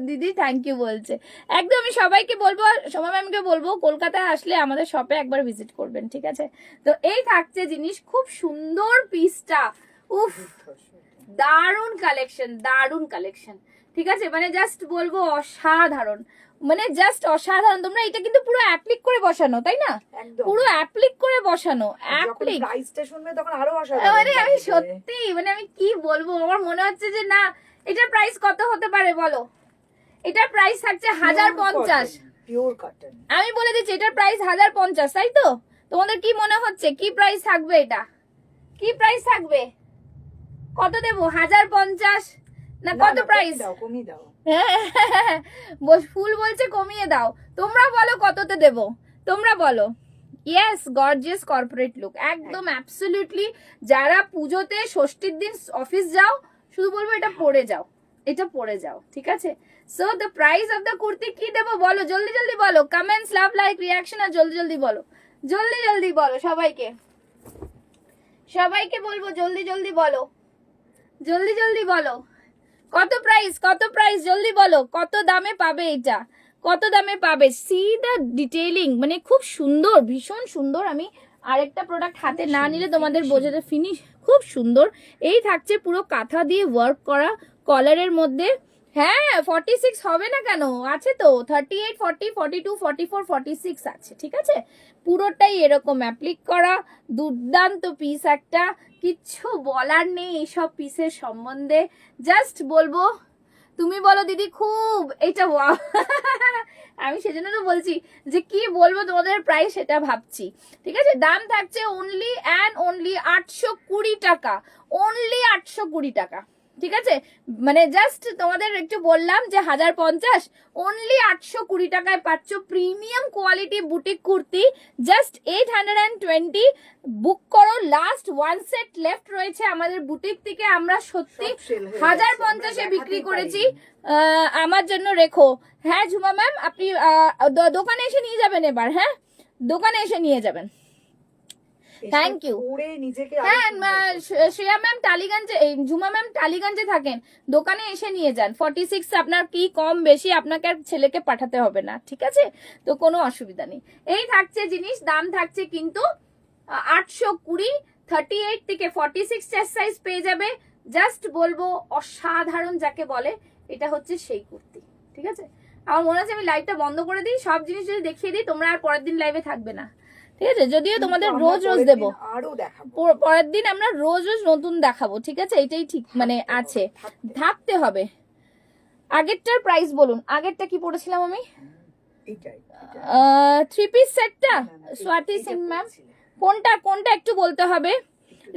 দিদি, থ্যাংক ইউ বলছে। একদম আমি সবাইকে বলবো, সোমা ম্যামকে বলবো কলকাতায় আসলে আমাদের শপে একবার ভিজিট করবেন, ঠিক আছে? তো এই থাকছে জিনিস, খুব সুন্দর পিসটা। উফ, দারুণ কালেকশন, দারুণ কালেকশন, ঠিক আছে? মানে জাস্ট বলবো অসাধারণ, মানে জাস্ট অসাধারণ। তোমরা এটা কিন্তু পুরো অ্যাপ্লিক করে বসানো, তাই না? পুরো অ্যাপ্লিক করে বসানো, অ্যাপ্লিক। প্রাইসটা শুনবে তখন আরো অসাধারণ। মানে আমি সত্যি মানে আমি কি বলবো, আমার মনে হচ্ছে যে না, এটার প্রাইস কত হতে পারে বলো? এটার প্রাইস থাকছে 1050, পিওর কটন। আমি বলে দিচ্ছি এটার প্রাইস 1050, তাই তো? তোমাদের কি মনে হচ্ছে কি প্রাইস থাকবে? এটা কি প্রাইস থাকবে? কত দেবো? 1050 না কত প্রাইস? কমিয়ে দাও। ফুল বলছে কমিয়ে দাও। তোমরা বলো কততে দেব, তোমরা বলো। ইয়েস, গর্জিয়াস কর্পোরেট লুক, একদম অ্যাবসলিউটলি। যারা পুজোতে ষষ্ঠীর দিন অফিস যাও, শুধু বলবো এটা পরে যাও, এটা পরে যাও, ঠিক আছে? So the price of the kurti কি দেবো বলো, জলদি জলদি বলো। কমেন্টস, লাভ, লাইক, রিয়াকশন, আর জলদি জলদি বলো, জলদি জলদি বলো। সবাইকে সবাইকে বলবো জলদি জলদি বলো, জলদি জলদি বলো। কত প্রাইস, কত প্রাইস, জলদি বলো। কত দামে পাবে এটা, কত দামে পাবে? সি দ্য ডিটেইলিং, মানে খুব সুন্দর, ভীষণ সুন্দর। আমি আরেকটা প্রোডাক্ট হাতে না নিলে তোমাদের বোঝাতে, ফিনিশ খুব সুন্দর। এই থাকছে পুরো কাঁথা দিয়ে ওয়ার্ক করা, কলারের মধ্যে হ্যাঁ 46 হবে না কেন, আছে তো 38 40 42 44 46 আছে, ঠিক আছে। পুরোটাই এরকম অ্যাপ্লিক করা, দুর্দান্ত পিস একটা, কিচ্ছু বলার নেই এইসব পিসের সম্বন্ধে। জাস্ট বলবো, তুমি বলো দিদি খুব এটা ওয়াও আমি সেজন্য তো বলছি যে কি বলবো তোমাদের প্রাইস সেটা ভাবছি, ঠিক আছে। দাম থাকছে অনলি অ্যান্ড অনলি 820 টাকা, অনলি 820 টাকা, ঠিক আছে। মানে জাস্ট তোমাদের একটু বললাম যে 1050, অনলি 820 টাকায় পাচ্ছ premium quality boutique kurti, just 820। বুক করো, লাস্ট ওয়ান সেট লেফট রয়েছে আমাদের বুটিক থেকে, আমরা সত্যি 1050-এ বিক্রি করেছি, আমার জন্য রেখো। হ্যাঁ ঝুমা ম্যাম, আপনি দোকানে এসে নিয়ে যাবেন এবার, হ্যাঁ দোকানে এসে নিয়ে যাবেন। Thank you. হ্যাঁ শ্রেয়া ম্যাম টালিগঞ্জে, ঝুমা ম্যাম টালিগঞ্জে থাকেন, দোকানে এসে নিয়ে যান। 46 আপনার কি কম বেশি আপনাকে আর ছেলেকে পাঠাতে হবে না, ঠিক আছে, তো কোনো অসুবিধা নেই। এই থাকছে জিনিস, দাম থাকছে কিন্তু 820, 38 থেকে 46 চেস্ট সাইজ পেয়ে যাবে। জাস্ট বলবো অসাধারণ যাকে বলে, এটা হচ্ছে সেই কুর্তি, ঠিক আছে। আমার মনে হচ্ছে আমি লাইভটা বন্ধ করে দিই, সব জিনিস যদি দেখিয়ে দিই তোমরা আর পরের দিন লাইভে থাকবে না, ঠিক আছে। যদিও তোমাদের রোজ রোজ দেবো, পরের দিন আমরা রোজ রোজ নতুন দেখাবো, ঠিক আছে, এটাই ঠিক মানে আছে, থাকতে হবে। আগেরটার প্রাইস বলুন, আগেরটা কি পড়েছিলাম আমি, 3 পিস সেটটা স্বাতি সিং ম্যাম, কোনটা কোনটা একটু বলতে হবে,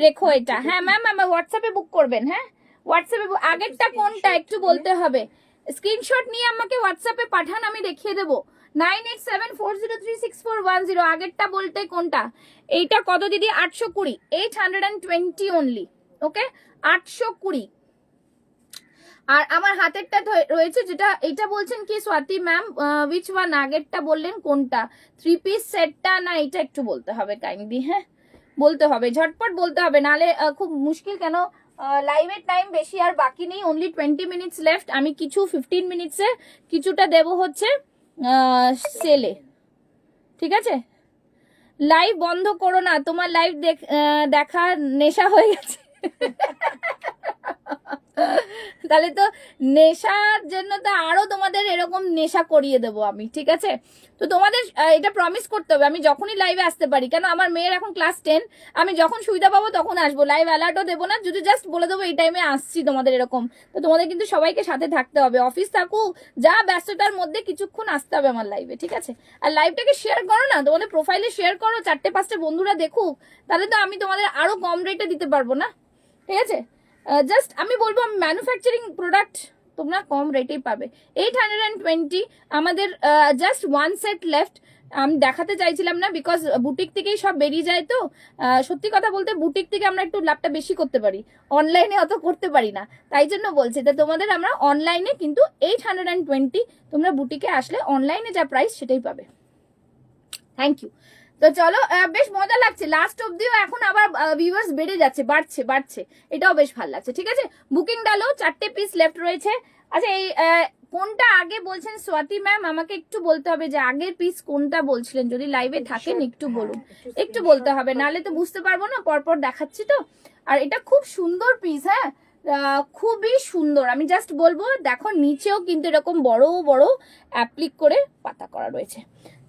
রেখো এটা। হ্যাঁ ম্যাম আমার হোয়াটসঅ্যাপে বুক করবেন, হ্যাঁ হোয়াটসঅ্যাপে, আগেরটা কোনটা একটু বলতে হবে, স্ক্রিনশট নিয়ে আমাকে হোয়াটসঅ্যাপে পাঠান, আমি দেখিয়ে দেবো। 9874036410, আগেরটা বলতে কোনটা, এইটা কত দিদি, 820, 820 অনলি, ওকে 820। আর আমার হাতেরটা রয়েছে যেটা, এটা বলছেন কি স্বাতি ম্যাম, উইচ ওয়ান, আগেরটা বললেন কোনটা, 3 পিস সেটটা না এটা একটু বলতে হবে কাইন্ডলি, হ্যাঁ বলতে হবে, ঝটপট বলতে হবে, নালে খুব মুশকিল, কেন লাইভের টাইম বেশি আর বাকি নেই, অনলি 20 মিনিটস লেফট। আমি কিছু 15 মিনিটসে কিছুটা দেব হচ্ছে সেলে, ঠিক আছে। লাইভ বন্ধ করো না, তোমার লাইভ দেখা নেশা হয়ে গেছে তাহলে তো নেশার জন্য তো আরো তোমাদের এরকম নেশা করিয়ে দেবো আমি, ঠিক আছে। তো তোমাদের এটা প্রমিস করতে হবে আমি যখনই লাইভে আসতে পারি, কেন আমার মেয়ের এখন ক্লাস 10, আমি যখন সুবিধা পাবো তখন আসবো, লাইভ অ্যালার্টও দেবো না, যদি জাস্ট বলে দেবো এই টাইমে আসছি তোমাদের এরকম। তো তোমাদের কিন্তু সবাইকে সাথে থাকতে হবে, অফিস থাকুক যা ব্যস্ততার মধ্যে কিছুক্ষণ আসতে হবে আমার লাইভে, ঠিক আছে। আর লাইভটাকে শেয়ার করো না, তোমাদের প্রোফাইলে শেয়ার করো, 4-5টা বন্ধুরা দেখুক, তাহলে তো আমি তোমাদের আরো কম রেটে দিতে পারবো না, ঠিক আছে। জাস্ট আমি বলবো ম্যানুফ্যাকচারিং প্রোডাক্ট তোমরা কম রেটেই পাবে। 820 আমাদের জাস্ট ওয়ান সেট লেফট, আমি দেখাতে চাইছিলাম না বিকজ বুটিক থেকেই সব বেরিয়ে যায়, তো সত্যি কথা বলতে বুটিক থেকে আমরা একটু লাভটা বেশি করতে পারি, অনলাইনে অত করতে পারি না, তাই জন্য বলছি। তো তোমাদের আমরা অনলাইনে কিন্তু 820, তোমরা বুটিকে আসলে অনলাইনে যা প্রাইস সেটাই পাবে। Thank you. তো চলো, বেশ মজা লাগছে, লাস্ট অব্দিও এখন আবার ভিউয়ার্স বেড়ে যাচ্ছে, বাড়ছে, এটাও বেশ ভালো লাগছে, ঠিক আছে। বুকিং ডালো, 4টে পিস লেফট রয়েছে। আচ্ছা এই কোনটা আগে বলছেন স্বাতি ম্যাম, আমাকে একটু বলতে হবে যে আগের পিস কোনটা বলছিলেন, যদি লাইভে থাকেন একটু বলুন, একটু বলতে হবে, নাহলে তো বুঝতে পারবো না, পরপর দেখাচ্ছি তো। আর এটা খুব সুন্দর পিস, হ্যাঁ খুবই সুন্দর, আমি জাস্ট বলবো দেখো নিচেও কিন্তু এরকম বড় বড় অ্যাপ্লিক করে পাতা করা রয়েছে।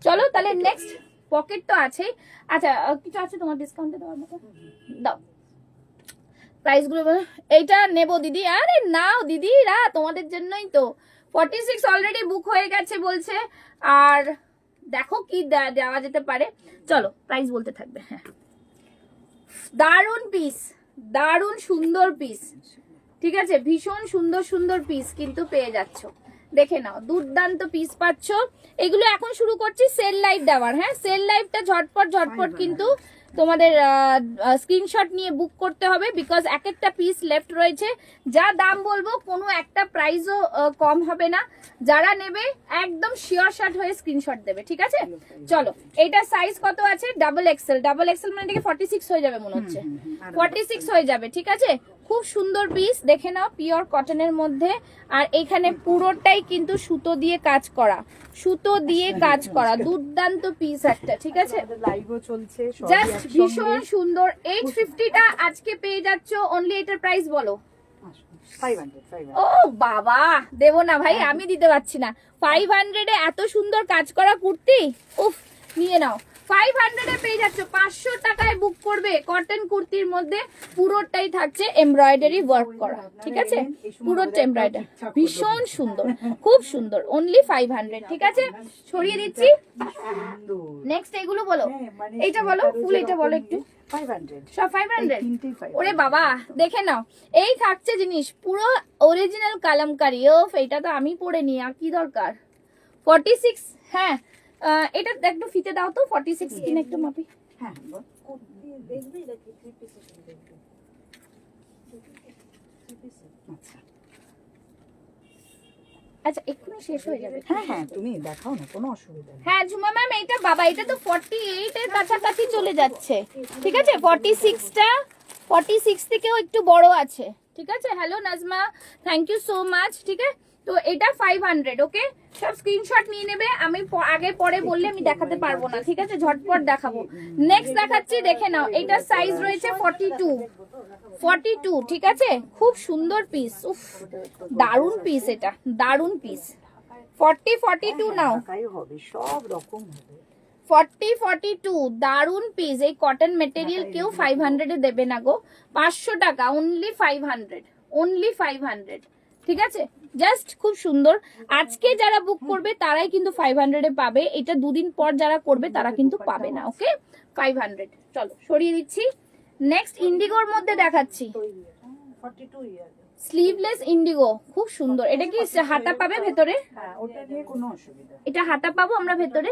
চলো তাহলে নেক্সট, পকেট তো আছেই। আচ্ছা কিছু আছে তোমার ডিসকাউন্টে দেওয়ার মতো, দাও প্রাইস গুলো, এইটা নেবো দিদি, আরে নাও দিদিরা তোমাদের জন্যই তো। 46 অলরেডি বুক হয়ে গেছে বলছে, আর দেখো কি দেওয়া যেতে পারে, চলো প্রাইস বলতে থাকবে। হ্যাঁ দারুন পিস, দারুন সুন্দর পিস, ঠিক আছে, ভীষণ সুন্দর সুন্দর পিস কিন্তু পেয়ে যাচ্ছ, দেখে নাও দুর্দান্ত পিস পাচ্ছ। এগুলো এখন শুরু করছি সেল লাইভ দেওয়ার, হ্যাঁ সেল লাইভটা ঝটপট কিন্তু তোমাদের স্ক্রিনশট নিয়ে বুক করতে হবে, বিকজ এক একটা পিস লেফট রয়েছে। যা দাম বলবো কোনো একটা প্রাইসও কম হবে না, যারা নেবে একদম শিওর শট হয়ে স্ক্রিনশট দেবে, ঠিক আছে। চলো এটা সাইজ কত আছে, ডাবল এক্সেল মানে এটাকে 46 হয়ে যাবে মনে হচ্ছে, 46 হয়ে যাবে, ঠিক আছে। খুব সুন্দর পিস, দেখে নাও পিওর কটনের মধ্যে, আর এখানে পুরোটাই কিন্তু সুতো দিয়ে কাজ করা, দুর্দান্ত পিস একটা, ঠিক আছে, লাইভও চলছে, জাস্ট ভীষণ সুন্দর। 850টা আজকে পেয়ে যাচ্ছ অনলি, এটার প্রাইস বলো 500 ও বাবা, দেবো না ভাই, আমি দিতে পারছি না। 500 এ এত সুন্দর কাজ করা কুর্তি, উফ, নিয়ে নাও। 500 এ পেয়ে যাচ্ছ। 500 টাকায় বুক করবে। কটন কুর্তির মধ্যে পুরোটাই থাকছে এমব্রয়ডারি ওয়ার্ক করা, ঠিক আছে, পুরোটা এমব্রয়ডারি, ভীষণ সুন্দর, খুব সুন্দর, অনলি 500, ঠিক আছে। ছড়িয়ে দিচ্ছি। নেক্সট এগুলো বলো, এইটা বলো, ফুল এটা বলো একটু। 500 সব 500? তিনটেই 500। ওরে বাবা, দেখে নাও, এই থাকছে জিনিস পুরো অরিজিনাল কালামকারী। ও এটা তো আমি পরে নি, আর কি দরকার। 46, হ্যাঁ, এটা একটু ফিতে দাও তো, 46 কিনা একটু মাপি। হ্যাঁ দেখবি নাকি 3 পিসেস দেখবি? আচ্ছা আচ্ছা, এক্ষুনি শেষ হয়ে যাবে। হ্যাঁ তুমি দেখাও না, কোনো অসুবিধা নেই। হ্যাঁ ঝুমা ম্যাম, এটা বাবা, এটা তো 48 এর কাছাকাছি চলে যাচ্ছে, ঠিক আছে। 46টা 46 থেকেও একটু বড় আছে, ঠিক আছে। Hello Nazma, thank you so much, ঠিক আছে। তো এটা 500, ওকে। সব স্ক্রিনশট নিয়ে নেবে। আমি আগে পরে বললে আমি দেখাতে পারবো না, ঠিক আছে, ঝটপট দেখাবো। নেক্সট দেখাচ্ছি, দেখে নাও। এটার সাইজ রয়েছে 42, ঠিক আছে। খুব সুন্দর পিস, উফ, দারুন পিস, এটা দারুন পিস। 42 নাও, ঢাকাই হবে, সব রকম হবে। 42 দারুন পিস। এই কটন মেটেরিয়াল কেউ 500 এ দেবে না গো। 500 টাকা, অনলি 500, অনলি 500, ঠিক আছে। জাস্ট খুব সুন্দর। আজকে যারা বুক করবে তারাই কিন্তু 500 এ পাবে। এটা দুদিন পর যারা করবে তারা কিন্তু পাবে না, ওকে। 500, চলো সরিয়ে দিচ্ছি। নেক্সট ইন্ডিগোর মধ্যে দেখাচ্ছি, 42 ইয়ার। স্লিভলেস ইন্ডিগো, খুব সুন্দর। এটা কি হাতা পাবে ভেতরে? হ্যাঁ ওটা নিয়ে কোনো অসুবিধা এটা হাতা পাবো আমরা ভেতরে?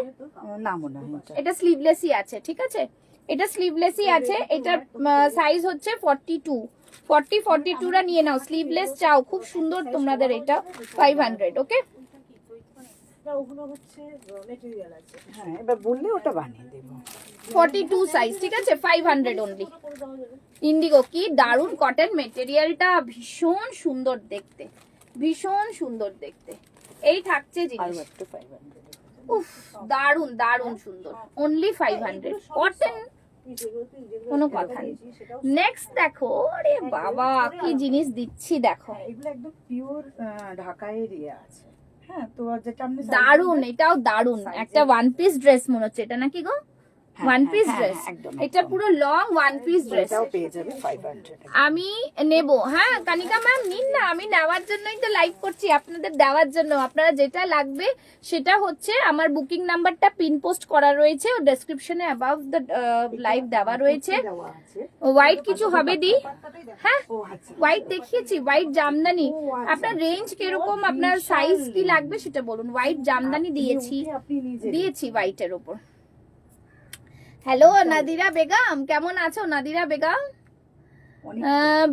না মনে হয় এটা। এটা স্লিভলেসই আছে, ঠিক আছে, এটা স্লিভলেসই আছে। এটার সাইজ হচ্ছে 42টা নিয়ে নাও। স্লিভলেস চাও, খুব সুন্দর তোমাদের এটা। 500, ওকে। না ওগুলো হচ্ছে ম্যাটেরিয়াল আছে। হ্যাঁ এবার বললে ওটা বানিয়ে দেবো। 42 সাইজ, ঠিক আছে, 500 অনলি। ইন্ডিগো, কি দারুন কটন মেটেরিয়ালটা, ভীষণ সুন্দর দেখতে, ভীষণ সুন্দর দেখতে। এই থাকছে আর জিনিস, একটা 500। উফ, দারুন দারুন সুন্দর, অনলি 500 কটন, কোনো কথা নেই। নেক্সট দেখো, আরে বাবা কি জিনিস দিচ্ছি দেখো, হ্যাঁ, এগুলো একদম পিওর ঢাকায় এরিয়া আছে। হ্যাঁ তো যেটা আপনি দারুন, এটাও দারুন। একটা ওয়ান পিস ড্রেস মনে হচ্ছে এটা, নাকি গো? ওয়ান পিস ড্রেস, এটা পুরো লং ওয়ান পিস ড্রেস। এটাও পেয়ে যাবে 500। আমি নেব, হ্যাঁ কানিকা ম্যাম নিন না, আমি নেওয়ার জন্যই তো লাইভ করছি, আপনাদের দেওয়ার জন্য। আপনারা যেটা লাগবে সেটা হচ্ছে, আমার বুকিং নাম্বারটা পিন পোস্ট করা রয়েছে, ও ডেসক্রিপশনে অ্যাবাভ দ্য লাইভ দেওয়া রয়েছে। দেওয়া আছে। হোয়াইট কিছু হবে দি? হ্যাঁ ও আচ্ছা হোয়াইট দেখিয়েছি, হোয়াইট জামদানি। আপনার রেঞ্জ কিরকম, আপনার সাইজ কি লাগবে সেটা বলুন। হোয়াইট জামদানি দিয়েছি, আপনি নিজে দিয়েছি হোয়াইটের উপর। হ্যালো নাদিরা বেগম, কেমন আছো নাদিরা বেগম?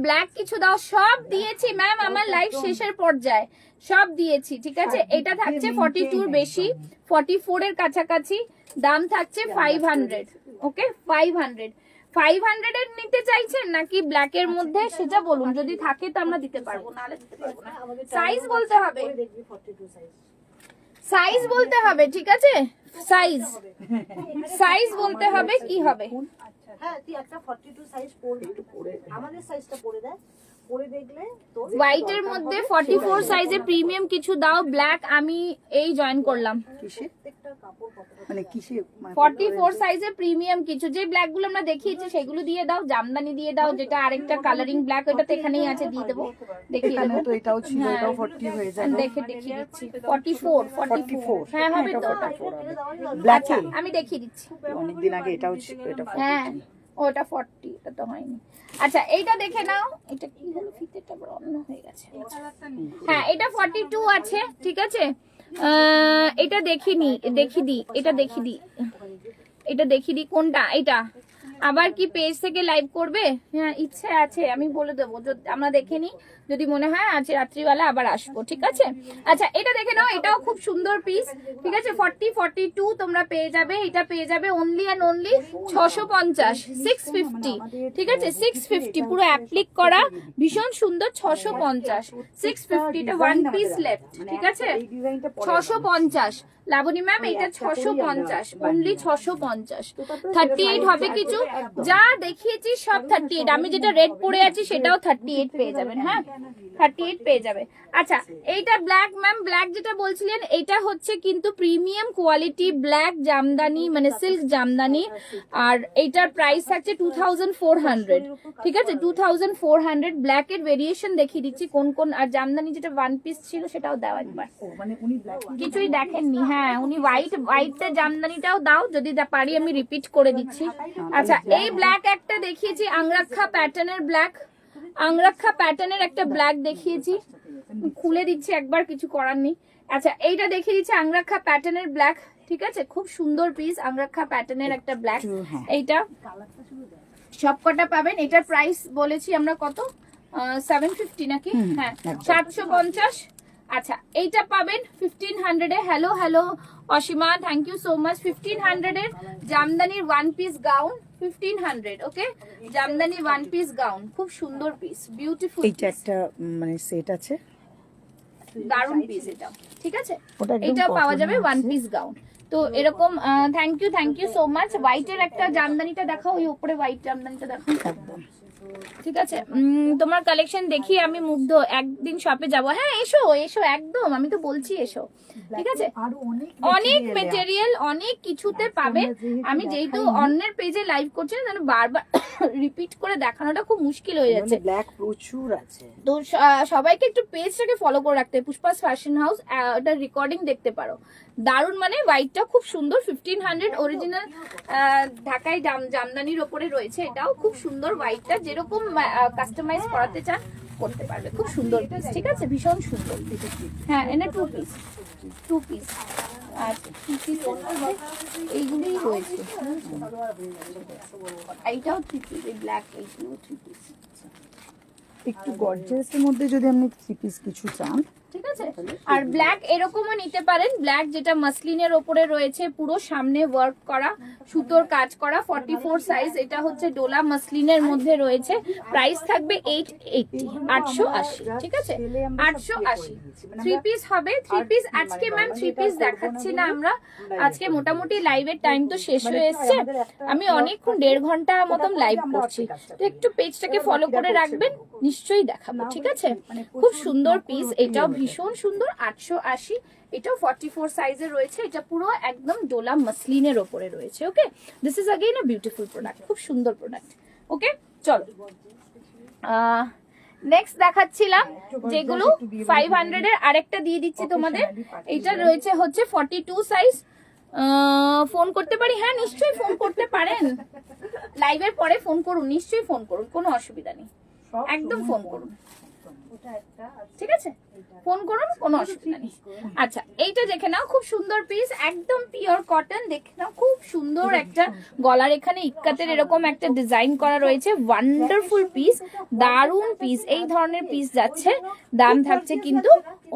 ব্ল্যাক কিছু দাও, সব দিয়েছি ম্যাম, আমার লাইভ শেষের পর্যায়ে সব দিয়েছি, ঠিক আছে। এটা থাকছে 42 বেশি, 44 এর কাছাকাছি, দাম থাকছে 500, ওকে। 500 এর নিতে চাইছেন নাকি ব্ল্যাক এর মধ্যে সেটা বলুন, যদি থাকে তো আমরা দিতে পারবো, নাহলে দিতে পারবো না। সাইজ বলতে হবে, দেখবি 42 সাইজ। সাইজ বলতে হবে, ঠিক আছে, সাইজ বলতে হবে, কি হবে। হ্যাঁ তুই একটা 42 সাইজ পরবি, আমাদের সাইজটা পরে দেখ, পরে দেখলে তোর হোয়াইটের মধ্যে 44 সাইজে প্রিমিয়াম কিছু দাও। ব্ল্যাক আমি এই জয়েন করলাম। কিসে প্রত্যেকটা কাপড় কতটা মানে কিসে 44 সাইজে প্রিমিয়াম কিছু, যে ব্ল্যাক গুলো আমরা দেখিয়েছি সেগুলো দিয়ে দাও, জামদানি দিয়ে দাও। যেটা আরেকটা কালারিং ব্ল্যাক, ওটা তো এখানেই আছে, দিয়ে দেবো, দেখিয়ে এখানে দেবো। তো এটাও ছিল, হ্যাঁ। এটাও 40 হয়ে যাবে। দেখিয়ে দিচ্ছি। 44, হ্যাঁ হবে তো। ব্ল্যাক আচ্ছা আমি দেখিয়ে দিচ্ছি। অনেকদিন আগে এটাও ছিল, এটা 40 হ্যাঁ ওটা 40, এটা তো হয়নি। আচ্ছা এইটা দেখে নাও, এটা কি হলো, ফিতেটা বড় অন্য হয়ে গেছে। হ্যাঁ এটা 42 আছে, ঠিক আছে। এটা দেখিনি, এটা দেখি দি কোনটা, এটা আবার কি পেজ থেকে লাইভ করবে? হ্যাঁ ইচ্ছে আছে, আমি বলে দেবো, আমরা দেখে নিই, যদি মনে হয় আজ রাত্রিবেলা আবার আসবো, ঠিক আছে। আচ্ছা এটা দেখে নাও, এটাও খুব সুন্দর পিস, ঠিক আছে। 42 তোমরা পেয়ে যাবে, এটা পেয়ে যাবে অনলি অ্যান্ড অনলি 650, 650, ঠিক আছে, 650 পুরো অ্যাপ্লিক করা, ভীষণ সুন্দর। 650, 650, এটা ওয়ান পিস লেফট, ঠিক আছে। 650 লাবণী ম্যাম এটা একটা করেই 650, আমরা অনলি বানিয়ে 650। তো তারপরে 38 হবে সেটা কিছু, একদম। যা দেখিয়েছি সব 38। আমি যেটা রেড পরে আছি সেটাও 38 পেয়ে যাবেন। হ্যাঁ 38 পেয়ে যাবে। আচ্ছা এইটা ব্ল্যাক ম্যাম, ব্ল্যাক যেটা বলছিলেন এটা হচ্ছে কিন্তু প্রিমিয়াম কোয়ালিটি ব্ল্যাক জামদানি, মানে সিল্ক জামদানি, আর এইটার প্রাইস থাকছে 2400। ঠিক আছে 2400। ব্ল্যাকের ভেরিয়েশন দেখিয়ে দিচ্ছি কোন কোন, আর জামদানি যেটা ওয়ান পিস ছিল সেটাও দাও একবার। ও, মানে উনি black কিছুই দেখেননি। হ্যাঁ উনি হোয়াইটটা জামদানিটাও দাও, যদি পারি আমি রিপিট করে দিচ্ছি। আচ্ছা এই ব্ল্যাক একটা দেখিয়েছি, আংরাক্ষা প্যাটার্নের ব্ল্যাক, আংরাক্ষা প্যাটার্নের একটা ব্ল্যাক দেখিয়েছি, খুলে দিচ্ছি একবার, কিছু করার নেই। আচ্ছা এইটা দেখিয়ে দিচ্ছি আংরাক্ষা প্যাটার্নের ব্ল্যাক। ঠিক আছে খুব সুন্দর পিস, আংরাক্ষা প্যাটার্নের একটা ব্ল্যাক। হ্যাঁ। এইটা সবকটা পাবেন। এটার প্রাইস বলেছি আমরা কত, 750 নাকি? হ্যাঁ 750। আচ্ছা এইটা পাবেন 1500 এ। Hello hello Ashima, thank you so much. 1500 এর জামদানির one piece gown, 1500। Okay jamdani one piece gown, খুব সুন্দর পিস, বিউটিফুল। এইটা একটা মানে সেট আছে, দারুন পিস এটা। ঠিক আছে ওটা একদম এটা পাওয়া cotton যাবে আছে। One piece gown. তো এরকম থ্যাংক ইউ সো মাচ। হোয়াইটের একটা জামদানিটা দেখাও, ওই উপরে হোয়াইট জামদানিটা দেখাও। একদম। ঠিক আছে তোমার কালেকশন দেখি আমি মুগ্ধ, একদিন শপে যাব। হ্যাঁ এসো এসো একদম, আমি তো বলছি এসো। ঠিক আছে আরো অনেক মেটেরিয়াল, অনেক কিছুতে পাবেন। আমি যেহেতু অন্যের পেজে লাইভ করছি না, তাহলে বারবার রিপিট করে দেখানোটা খুব মুশকিল হয়ে যাচ্ছে। ব্ল্যাক প্রচুর আছে। তো সবাইকে একটু পেজটাকে ফলো করে রাখতে, পুষ্পাস ফ্যাশন হাউস, ওটা রেকর্ডিং দেখতে পারো। দারুন, মানে হোয়াইটটা খুব সুন্দর, 1500 অরিজিনাল ঢাকায় জামদানির ওপরে রয়েছে। এটাও খুব সুন্দর, হোয়াইটটা যেরকম কাস্টমাইজ করাতে চান করতে পারবে। খুব সুন্দর পিস, ঠিক আছে ভীষণ সুন্দর। হ্যাঁ এনে টু পিস আর টু পিস এইগুলোই রয়েছে। এইটাও থ্রি পিস, এই ব্ল্যাক, এইগুলো থ্রি পিস। একটু গর্জিয়াসের মধ্যে যদি আপনি থ্রি পিস কিছু চান, ঠিক আছে আর ব্ল্যাক এরকমও নিতে পারেন। ব্ল্যাক যেটা মাসলিনের ওপরে রয়েছে, পুরো সামনে ওয়ার্ক করা, সুতোর কাজ করা, 44 সাইজ। এটা হচ্ছে ডোলা মাসলিনের মধ্যে রয়েছে। প্রাইস থাকবে 880, 880। ঠিক আছে 880 থ্রি পিস হবে। থ্রি পিস আজকে ম্যাম থ্রি পিস দেখাচ্ছি না আমরা, আজকে মোটামুটি লাইভের টাইম তো শেষ হয়ে এসছে। আমি অনেকক্ষণ 1.5 ঘন্টা মতন লাইভ করছি, তো একটু পেজটাকে ফলো করে রাখবেন, নিশ্চয়ই দেখাবো। ঠিক আছে খুব সুন্দর পিস, এটাও ভীষণ সুন্দর, 880। এটাও 44 সাইজের রয়েছে। এটা পুরো একদম ডোলা মাসলিনের ওপরে রয়েছে। Okay this is again a beautiful product, খুব সুন্দর প্রোডাক্ট। ওকে চলো নেক্সট দেখাচ্ছিলাম যেগুলো 500 এর, আরেকটা দিয়ে দিচ্ছি তোমাদের। এটা রয়েছে হচ্ছে 42 সাইজ। ফোন করতে পারি? হ্যাঁ নিশ্চয়ই ফোন করতে পারেন, লাইভের পরে ফোন করুন, নিশ্চয়ই ফোন করুন, কোনো অসুবিধা নেই, একদম ফোন করুন। ঠিক আছে ফোন করুন, কোনো অসুবিধা নেই। আচ্ছা এইটা দেখে নাও, খুব সুন্দর পিস, একদম পিওর কটন। দেখে নাও খুব সুন্দর একটা গলার এখানে ইক্কাতের এরকম একটা ডিজাইন করা রয়েছে, ওয়ান্ডারফুল পিস, দারুন পিস। এই ধরনের পিস যাচ্ছে, দাম থাকছে কিন্তু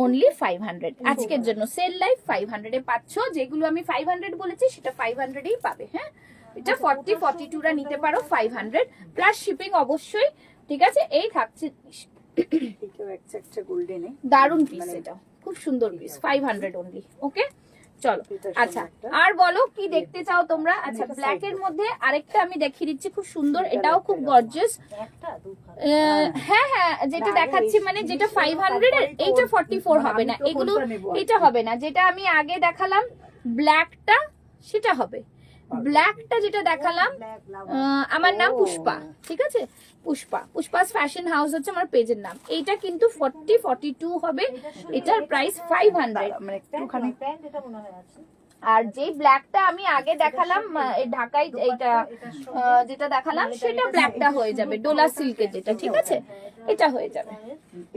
অনলি 500 আজকের জন্য। সেল লাইভ 500 এ পাচ্ছ। যেগুলো আমি 500 বলেছি সেটা 500 এই পাবে। হ্যাঁ এটা 40 42 রা নিতে পারো, 500 প্লাস শিপিং অবশ্যই। ঠিক আছে এই থাকছে দারুন পিস, এটা খুব সুন্দর পিস, 500 অনলি। ওকে চলো আচ্ছা আর বলো কি দেখতে চাও তোমরা। আচ্ছা ব্ল্যাক এর মধ্যে আরেকটা আমি দেখিয়ে দিচ্ছি, খুব সুন্দর, এটাও খুব গর্জিয়াস। হ্যাঁ হ্যাঁ যেটা দেখাচ্ছি মানে যেটা 500 এর, এইটা 44 হবে না, এগুলো এটা হবে না। যেটা আমি আগে দেখালাম ব্ল্যাকটা সেটা হবে, ব্ল্যাকটা যেটা দেখালাম। আমার নাম পুষ্পা, ঠিক আছে পুষ্পাস ফ্যাশন হাউস হচ্ছে আমার পেজের নাম। এইটা কিন্তু 40 42 হবে, এটার প্রাইস 500। মানে একটুখানি আর যে ব্ল্যাকটা আমি আগে দেখালাম ঢাকায়, এইটা যেটা দেখালাম সেটা ব্ল্যাকটা হয়ে যাবে ডোলা সিল্কের যেটা। ঠিক আছে এটা হয়ে যাবে।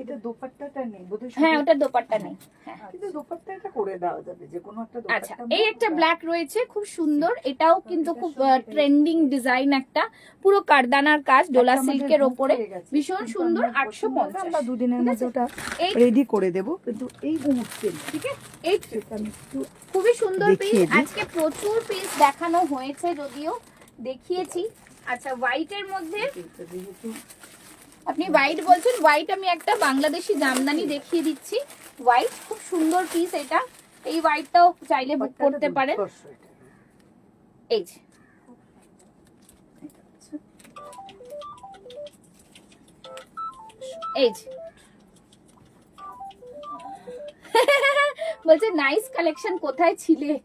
এটা দোপাট্টাটা নেই বোধহয়। হ্যাঁ ওটা দোপাট্টা নেই। হ্যাঁ কিন্তু দোপাট্টাটা করে দেওয়া যাবে, যে কোনো একটা দোপাট্টা। আচ্ছা এই একটা ব্ল্যাক রয়েছে খুব সুন্দর, এটাও কিন্তু খুব ট্রেন্ডিং ডিজাইন, একটা পুরো কারদানার কাজ ডোলা সিল্কের ওপরে, ভীষণ সুন্দর, 850। আমরা দুদিনের মধ্যে ওটা এই রেডি করে দেব, কিন্তু এই মুহূর্তে ঠিক আছে 850 আমি একটু খুবই সুন্দর পিস। দেখিয়ে দিই। আজকে প্রচুর পিস দেখানো হয়েছে, যদিও দেখিয়েছি। আচ্ছা হোয়াইটের মধ্যে যেহেতু আপনি হোয়াইট বলছেন, হোয়াইট আমি একটা বাংলাদেশি জামদানি দেখিয়ে দিচ্ছি। হোয়াইট খুব সুন্দর পিস, এটা এই হোয়াইটটাও চাইলে বুক করতে পারেন। এই যে এই যে বলছে নাইস কালেকশন, কোথায় ছিলে?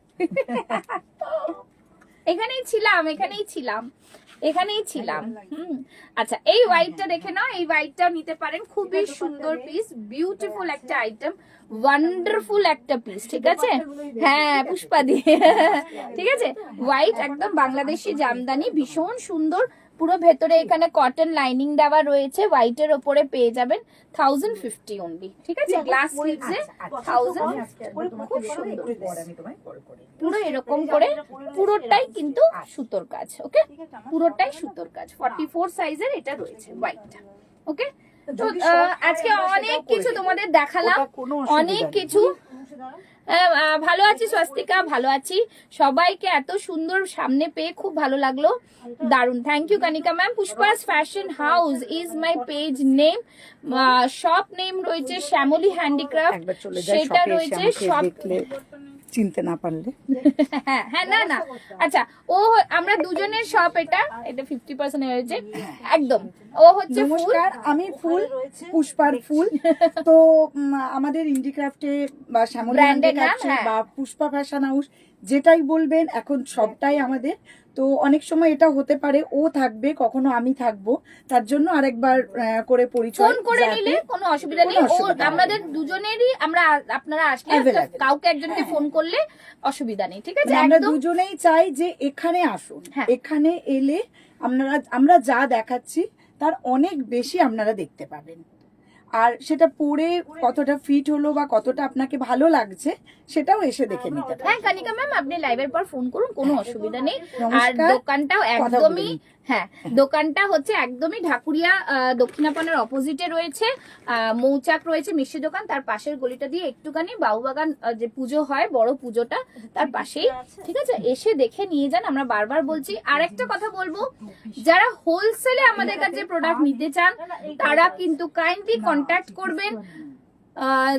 এখানেই ছিলাম। আচ্ছা, এই হোয়াইটটা দেখে নাও, এই হোয়াইটটা নিতে পারেন, খুবই সুন্দর পিস, বিউটিফুল একটা আইটেম, ওয়ান্ডারফুল একটা পিস, ঠিক আছে? হ্যাঁ, পুষ্পা দিয়ে ঠিক আছে। হোয়াইট একদম বাংলাদেশি জামদানি, ভীষণ সুন্দর, পুরো ভেতরে এখানে কটন লাইনিং দেওয়া রয়েছে, হোয়াইটের ওপরে পেয়ে যাবেন 1050 অনলি, ঠিক আছে? গ্লাস স্লিভসে 1000, খুব সুন্দর, পুরো এরকম করে, পুরোটাই কিন্তু সুতোর কাজ, ওকে? পুরোটাই সুতোর কাজ, 44 সাইজের এটা রয়েছে হোয়াইটটা, ওকে? তো আজকে অনেক কিছু তোমাদের দেখালাম, অনেক কিছু। ভালো আছি স্বস্তিকা, ভালো আছি। সবাইকে এত সুন্দর সামনে পেয়ে খুব ভালো লাগলো, দারুন, thank you Kanika ma'am. Pushpa's fashion house is my page name, shop name রয়েছে শ্যামলী হ্যান্ডিক্রাফট, সেটা রয়েছে শপ, চিনতে না পারলে হ্যাঁ না আচ্ছা, ও আমরা দুজনের শপ, এটা 50% হয়েছে একদম। ও হচ্ছে নমস্কার, আমি ফুল, পুষ্পার ফুল। তো আমাদের ইন্ডিক্রাফটে বা শ্যামলী ব্র্যান্ডের নাম, হ্যান্ডিক্রাফটে হ্যাঁ। বা পুষ্পা ফ্যাশন হাউস যেটাই বলবেন, এখন সবটাই আমাদের। তো অনেক সময় এটা হতে পারে ও থাকবে, কখনো আমি থাকবো, তার জন্য আরেকবার করে পরিচয় ফোন করে নিলে কোনো অসুবিধা নেই। ও আমাদের দুজনেরই, আমরা আপনারা আসলে Available. কাউকে একজনকে ফোন করলে অসুবিধা নেই, ঠিক আছে? আমরা একদম দুজনেই চাই যে এখানে আসুন, হ্যাঁ। এখানে এলে আমরা যা দেখাচ্ছি তার অনেক বেশি আপনারা দেখতে পাবেন। আর সেটা পরে কতটা ফিট হলো বা কতটা আপনাকে ভালো লাগছে সেটাও এসে দেখে নিতে পারেন। হ্যাঁ কানিকা ম্যাম, আপনি লাইভের পর ফোন করুন, কোনো অসুবিধা নেই। আর নমস্কার, দোকানটাও একদমই, হ্যাঁ, দোকানটা হচ্ছে একদমই ঢাকুরিয়া দক্ষিণাপনের অপোজিটে রয়েছে, মৌচাক রয়েছে মিষ্টি দোকান, তার পাশের গলিটা দিয়ে একটুখানি বাবুবাগান যে পুজো হয়, বড় পুজোটা তার পাশেই, ঠিক আছে? এসে দেখে নিয়ে যান, আমরা বারবার বলছি। আর একটা কথা বলবো, যারা হোলসেলে আমাদের কাছে প্রোডাক্ট নিতে চান তারা কিন্তু কাইন্ডলি কন্ট্যাক্ট করবেন,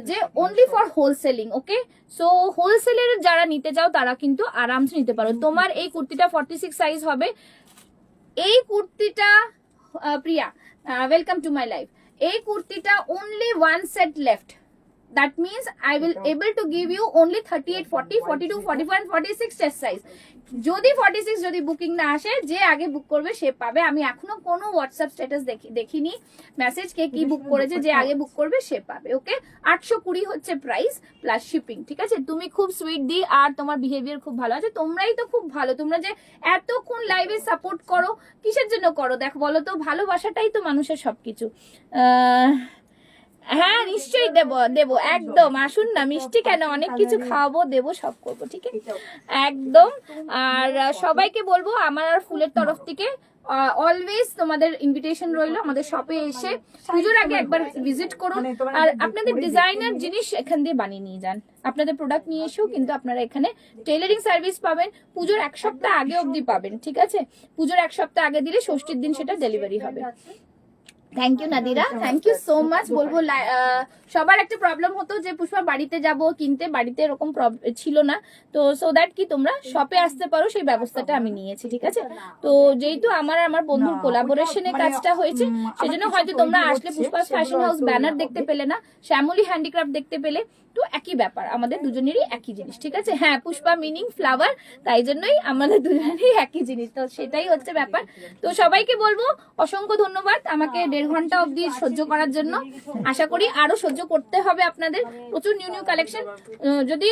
যে only for wholesaling, okay? So হোলসেলের যারা নিতে চাও তারা কিন্তু আরামসে নিতে পারো। তোমার এই কুর্তিটা 46 সাইজ হবে, এই কুর্তিটা প্রিয়া, ওয়েলকাম টু মাই লাইফ, এই কুর্তিটা only one set left, that means I will able to give you only 38, 40, 42, 44 and 46 chest size. যদি 46 যদি বুকিং না আসে, যে আগে বুক করবে সে পাবে। আমি এখনো কোনো হোয়াটসঅ্যাপ স্ট্যাটাস দেখিনি মেসেজ কে কি বুক করেছে, যে আগে বুক করবে সে পাবে, ওকে? 820 হচ্ছে প্রাইস প্লাস শিপিং, ঠিক আছে? তুমি খুব সুইট দি, আর তোমার বিহেভিয়ার খুব ভালো আছে, তোমরাই তো খুব ভালো, তোমরা যে এতক্ষণ লাইভে সাপোর্ট করো, কিসের জন্য করো দেখো, বলো তো? ভালোবাসাটাই তো মানুষের সবকিছু। হ্যাঁ নিশ্চয়ই দেবো একদম, আসুন না, মিষ্টি কেন, অনেক কিছু খাওয়াবো, দেবো, সব করবো, ঠিক আছে? একদম। আর সবাইকে বলবো আমার আর ফুলের তরফ থেকে অলওয়েজ তোমাদের ইনভিটেশন রইলো, আমাদের শপে এসে পুজোর আগে একবার ভিজিট করুন, আর আপনাদের ডিজাইনার জিনিস এখান দিয়ে বানিয়ে নিয়ে যান, আপনাদের প্রোডাক্ট নিয়ে এসেও কিন্তু আপনারা এখানে টেলারিং সার্ভিস পাবেন, পুজোর 1 সপ্তাহ আগে অবধি পাবেন, ঠিক আছে? পুজোর 1 সপ্তাহ আগে দিলে ষষ্ঠীর দিন সেটা ডেলিভারি হবে। Thank you Nadira, thank you so much. বলবো সবার একটা প্রবলেম হতো যে পুষ্পা বাড়িতে যাব কিনতে, বাড়িতে এরকম ছিল না, তো সো দ্যাট কি তোমরা শপে আসতে পারো সেই ব্যবস্থাটা আমি নিয়েছি, ঠিক আছে? তো যেহেতু আমার বন্ধুর কোলাবোরেশনে কাজটা হয়েছে, সেজন্য হয়তো তোমরা আসলে পুষ্পাস ফ্যাশন হাউস ব্যানার দেখতে পেলে না, শ্যামলী হ্যান্ডিক্রাফট দেখতে পেলে, তো একই ব্যাপার, আমাদের দুজনেরই একই জিনিস, ঠিক আছে? হ্যাঁ, পুষ্পা মিনিং ফ্লাওয়ার, তাই জন্যই আমাদের দুজনেরই একই জিনিস, তো সেটাই হচ্ছে ব্যাপার। তো সবাইকে বলবো অসংখ্য ধন্যবাদ আমাকে 1.5 ঘন্টা অবধি সহ্য করার জন্য। আশা করি আরো সহ্য করতে হবে আপনাদের, প্রচুর নিউ কালেকশন। যদি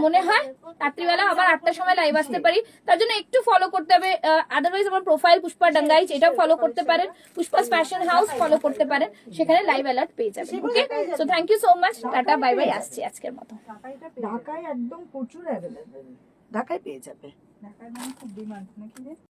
মনে হয় রাত্রিবেলা আবার 8টার সময় লাইভ আসতে পারি, তার জন্য একটু ফলো করতে হবে। আদারওয়াইজ আমার প্রোফাইল পুষ্পা ডাঙ্গাইজ, এটাও ফলো করতে পারেন, পুষ্পাস ফ্যাশন হাউস ফলো করতে পারেন, সেখানে লাইভ অ্যালার্ট পেয়ে যাবেন, okay? So thank you so much, tata, bye bye, আসছি আজকের মতো। ঢাকায় একদম প্রচুর অ্যাভেলেবেল, ঢাকায় পেয়ে যাবে, ঢাকায় মানে খুব ডিমান্ড নাকি?